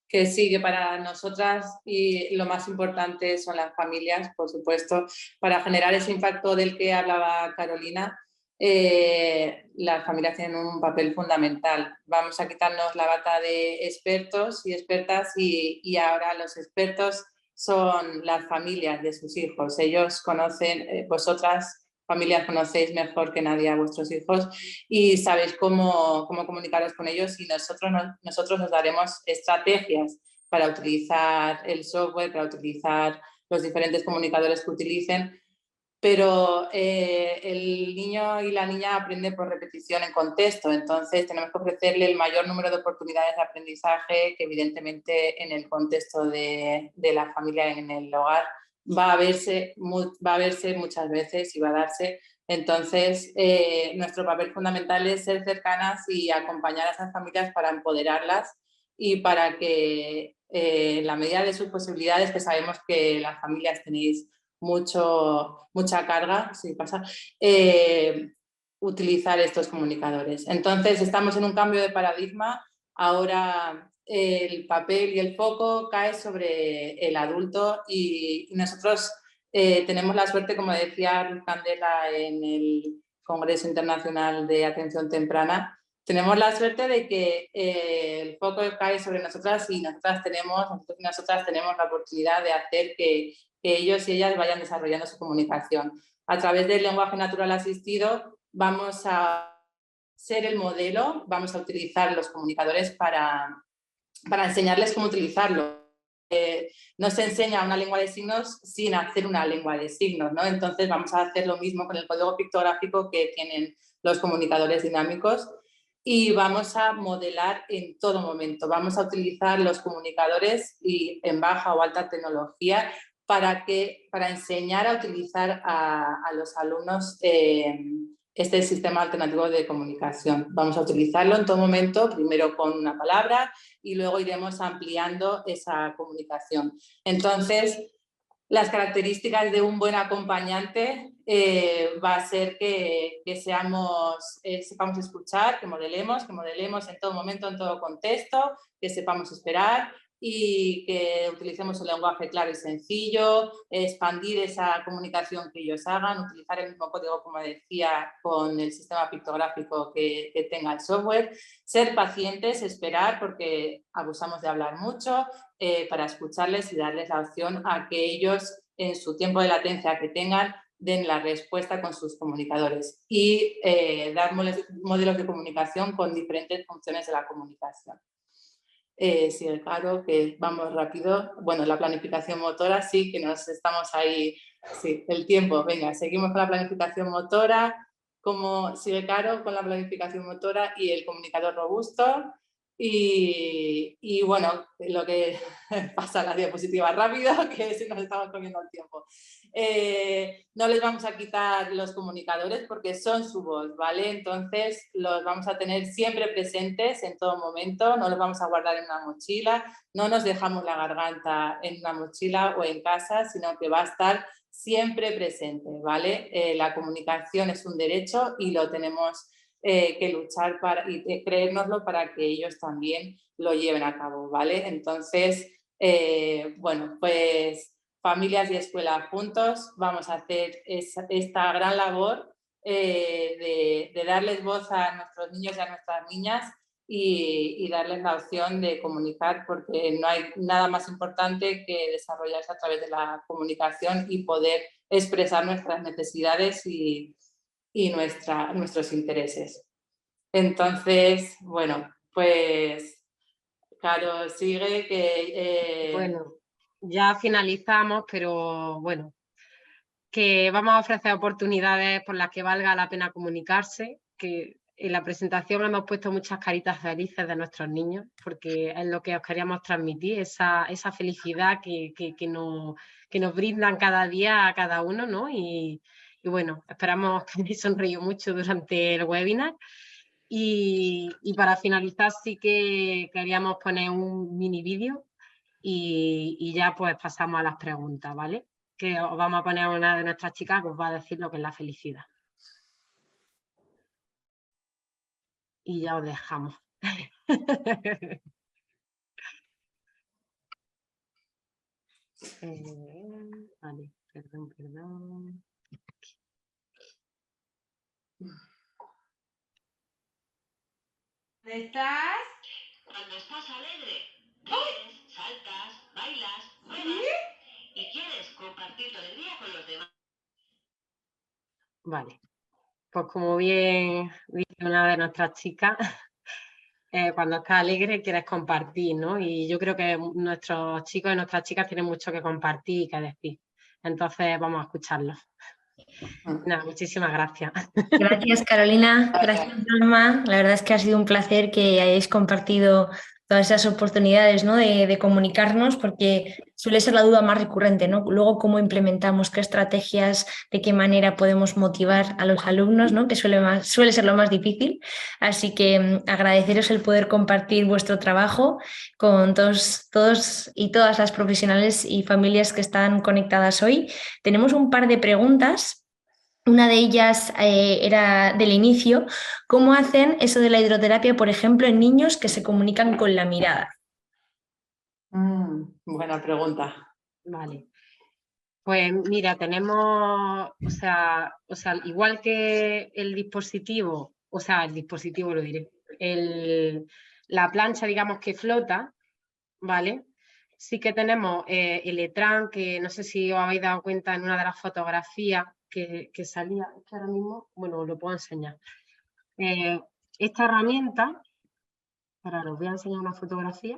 Que sí, que para nosotras y lo más importante son las familias, por supuesto, para generar ese impacto del que hablaba Carolina, las familias tienen un papel fundamental. Vamos a quitarnos la bata de expertos y expertas y ahora los expertos son las familias de sus hijos. Ellos conocen, vosotras familias conocéis mejor que nadie a vuestros hijos y sabéis cómo comunicaros con ellos, y nosotros os daremos estrategias para utilizar el software, para utilizar los diferentes comunicadores que utilicen, pero el niño y la niña aprende por repetición en contexto, entonces tenemos que ofrecerle el mayor número de oportunidades de aprendizaje que evidentemente en el contexto de la familia, en el hogar, va a verse muchas veces y va a darse. Entonces, nuestro papel fundamental es ser cercanas y acompañar a esas familias para empoderarlas y para que, en la medida de sus posibilidades, que sabemos que las familias tenéis mucha carga, sí pasa, utilizar estos comunicadores. Entonces, estamos en un cambio de paradigma. Ahora el papel y el foco cae sobre el adulto y nosotros tenemos la suerte, como decía Ruth Candela en el Congreso Internacional de Atención Temprana, tenemos la suerte de que el foco cae sobre nosotras y nosotros y nosotras tenemos la oportunidad de hacer que ellos y ellas vayan desarrollando su comunicación. A través del lenguaje natural asistido vamos a ser el modelo, vamos a utilizar los comunicadores para enseñarles cómo utilizarlo. No se enseña una lengua de signos sin hacer una lengua de signos, ¿no? Entonces vamos a hacer lo mismo con el código pictográfico que tienen los comunicadores dinámicos y vamos a modelar en todo momento. Vamos a utilizar los comunicadores y en baja o alta tecnología para enseñar a utilizar a los alumnos este sistema alternativo de comunicación. Vamos a utilizarlo en todo momento, primero con una palabra y luego iremos ampliando esa comunicación. Entonces, las características de un buen acompañante va a ser que sepamos escuchar, que modelemos en todo momento, en todo contexto, que sepamos esperar y que utilicemos un lenguaje claro y sencillo, expandir esa comunicación que ellos hagan, utilizar el mismo código, como decía, con el sistema pictográfico que tenga el software, ser pacientes, esperar, porque abusamos de hablar mucho, para escucharles y darles la opción a que ellos, en su tiempo de latencia que tengan, den la respuesta con sus comunicadores y dar modelos de comunicación con diferentes funciones de la comunicación. Sí, Caro, que vamos rápido. Bueno, la planificación motora, sí, que nos estamos ahí, sí, el tiempo. Venga, seguimos con la planificación motora. ¿Cómo sigue Caro con la planificación motora y el comunicador robusto? Y bueno, lo que pasa la diapositiva rápido, que si nos estamos comiendo el tiempo. No les vamos a quitar los comunicadores porque son su voz, ¿vale? Entonces los vamos a tener siempre presentes en todo momento, no los vamos a guardar en una mochila, no nos dejamos la garganta en una mochila o en casa, sino que va a estar siempre presente, ¿vale? La comunicación es un derecho y lo tenemos que luchar y creérnoslo para que ellos también lo lleven a cabo, ¿vale? Entonces, bueno, pues familias y escuelas juntos vamos a hacer esta gran labor de darles voz a nuestros niños y a nuestras niñas y darles la opción de comunicar, porque no hay nada más importante que desarrollarse a través de la comunicación y poder expresar nuestras necesidades y nuestros intereses. Entonces, bueno, pues Caro, sigue que... Bueno, ya finalizamos, pero bueno, que vamos a ofrecer oportunidades por las que valga la pena comunicarse, que en la presentación hemos puesto muchas caritas felices de nuestros niños, porque es lo que os queríamos transmitir, esa felicidad que nos brindan cada día a cada uno, ¿no? Y bueno, esperamos que habéis sonreído mucho durante el webinar. Y para finalizar sí que queríamos poner un mini vídeo y ya pues pasamos a las preguntas, ¿vale? Que os vamos a poner a una de nuestras chicas que os va a decir lo que es la felicidad. Y ya os dejamos. Vale, perdón. ¿Dónde estás? Cuando estás alegre, ríes, saltas, bailas, juegas y quieres compartir tu alegría con los demás. Vale. Pues como bien dice una de nuestras chicas, cuando estás alegre quieres compartir, ¿no? Y yo creo que nuestros chicos y nuestras chicas tienen mucho que compartir y que decir. Entonces vamos a escucharlos. Nada, muchísimas gracias. Gracias, Carolina. Gracias, Norma. La verdad es que ha sido un placer que hayáis compartido todas esas oportunidades, ¿no? de comunicarnos, porque suele ser la duda más recurrente, ¿no? Luego, cómo implementamos, qué estrategias, de qué manera podemos motivar a los alumnos, ¿no? Que suele ser lo más difícil. Así que agradeceros el poder compartir vuestro trabajo con todos y todas las profesionales y familias que están conectadas hoy. Tenemos un par de preguntas. Una de ellas era del inicio, ¿cómo hacen eso de la hidroterapia, por ejemplo, en niños que se comunican con la mirada? Buena pregunta. Vale. Pues mira, tenemos, o sea, igual que el dispositivo lo diré, la plancha, digamos, que flota, ¿vale? Sí que tenemos el ETRAN, que no sé si os habéis dado cuenta en una de las fotografías que salía, es que ahora mismo, bueno, os lo puedo enseñar. Esta herramienta, ahora os voy a enseñar una fotografía,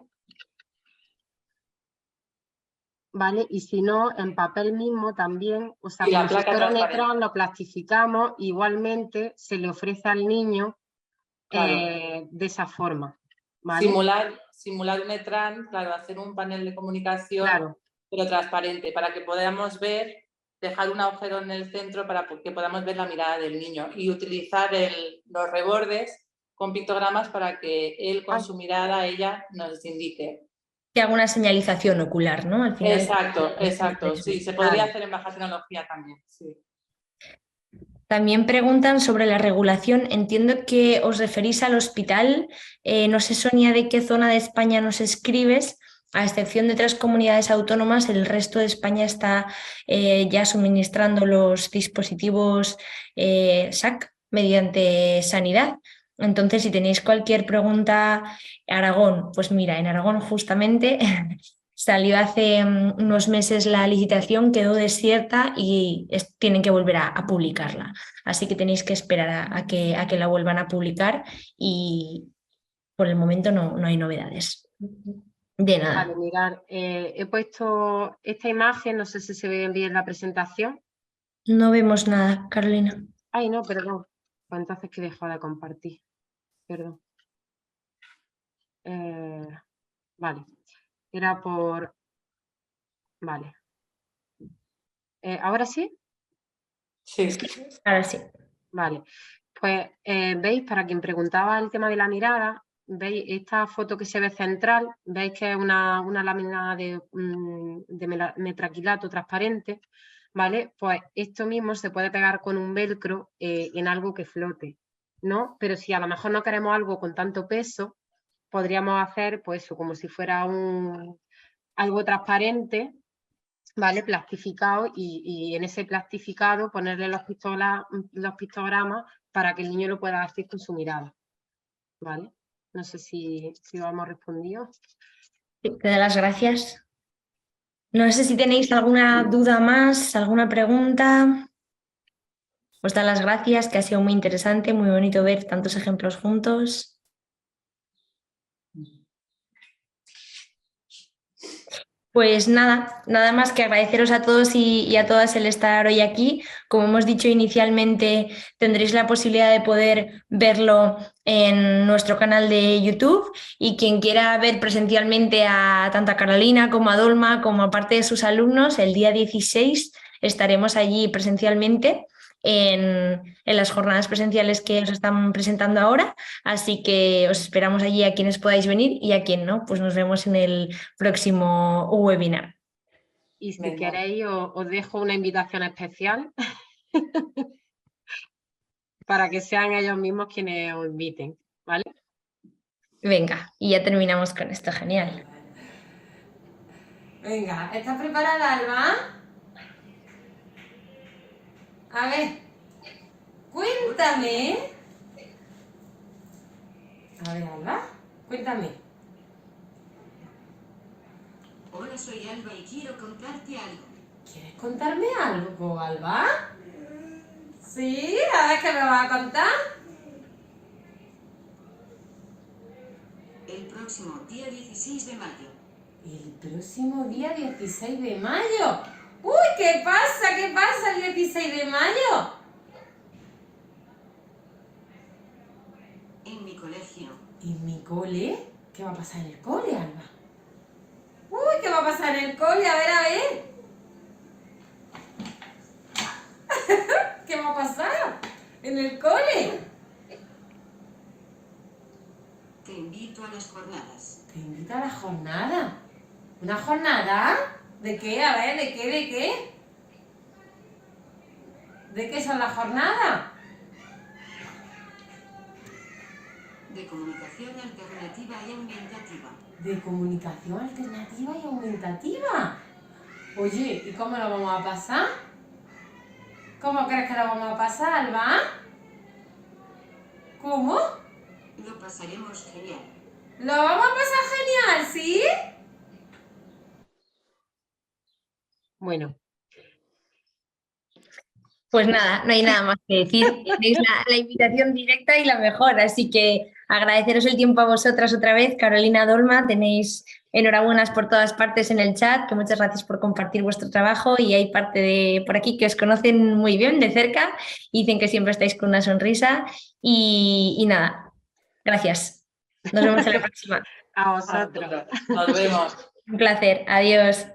¿vale? Y si no, en papel mismo también, o sea, Y la como si placa fuera un transparente. ETRAN, lo plastificamos, igualmente se le ofrece al niño Claro. de esa forma, ¿vale? Simular un ETRAN, claro, hacer un panel de comunicación, Claro. pero transparente, para que podamos ver, dejar un agujero en el centro para que podamos ver la mirada del niño y utilizar los rebordes con pictogramas para que él con su mirada, ella, nos indique. Que haga una señalización ocular, ¿no? Al final. Exacto, sí, se podría hacer en baja tecnología también, sí. También preguntan sobre la regulación. Entiendo que os referís al hospital. No sé, Sonia, de qué zona de España nos escribes. A excepción de 3 comunidades autónomas, el resto de España está ya suministrando los dispositivos SAC mediante sanidad. Entonces, si tenéis cualquier pregunta, Aragón, pues mira, en Aragón justamente salió hace unos meses la licitación, quedó desierta y tienen que volver a publicarla. Así que tenéis que esperar a que la vuelvan a publicar y por el momento no hay novedades. De nada. Vale, mirar, he puesto esta imagen, no sé si se ve bien la presentación. No vemos nada, Carolina. Ay, no, perdón. Pues entonces que he dejado de compartir. Perdón. Vale. Era por... Vale. ¿Ahora sí? Sí. Ahora sí. Vale. Pues veis, para quien preguntaba el tema de la mirada, veis esta foto que se ve central, veis que es una lámina de metraquilato transparente, ¿vale? Pues esto mismo se puede pegar con un velcro en algo que flote, ¿no? Pero si a lo mejor no queremos algo con tanto peso, podríamos hacer, pues eso, como si fuera algo transparente, ¿vale? Plastificado y en ese plastificado ponerle los pictogramas para que el niño lo pueda hacer con su mirada, ¿vale? No sé si lo hemos respondido. Te doy las gracias. No sé si tenéis alguna duda más, alguna pregunta. Os da las gracias, que ha sido muy interesante, muy bonito ver tantos ejemplos juntos. Pues nada más que agradeceros a todos y a todas el estar hoy aquí. Como hemos dicho inicialmente, tendréis la posibilidad de poder verlo en nuestro canal de YouTube y quien quiera ver presencialmente a tanto a Carolina como a Dolma, como a parte de sus alumnos, el día 16 estaremos allí presencialmente en las jornadas presenciales que os están presentando ahora, así que os esperamos allí a quienes podáis venir y a quien no, pues nos vemos en el próximo webinar. Y si queréis os dejo una invitación especial para que sean ellos mismos quienes os inviten, ¿vale? Venga, y ya terminamos con esto, genial. Venga, ¿estás preparada, Alba? A ver, cuéntame. A ver, Alba, cuéntame. Hola, soy Alba y quiero contarte algo. ¿Quieres contarme algo, Alba? Sí, a ver qué me va a contar. El próximo día 16 de mayo. El próximo día 16 de mayo. ¡Uy! ¿Qué pasa? ¿Qué pasa el 16 de mayo? En mi colegio. ¿En mi cole? ¿Qué va a pasar en el cole, Alba? ¡Uy! ¿Qué va a pasar en el cole? A ver, a ver. ¿Qué va a pasar en el cole? Te invito a las jornadas. Te invito a la jornada. ¿Una jornada? ¿De qué? A ver, ¿de qué? ¿De qué? ¿De qué son las jornadas? De comunicación alternativa y aumentativa. De comunicación alternativa y aumentativa. Oye, ¿y cómo lo vamos a pasar? ¿Cómo crees que lo vamos a pasar, Alba? ¿Cómo? Lo pasaremos genial. ¿Lo vamos a pasar genial, sí? Bueno, Pues nada, no hay nada más que decir. Tenéis la invitación directa y la mejor. Así que agradeceros el tiempo a vosotras otra vez. Carolina, Dolma, tenéis enhorabuenas por todas partes en el chat, que muchas gracias por compartir vuestro trabajo y hay parte de por aquí que os conocen muy bien de cerca y dicen que siempre estáis con una sonrisa y nada, gracias. Nos vemos en la próxima. a vosotros. Nos vemos. Un placer. Adiós.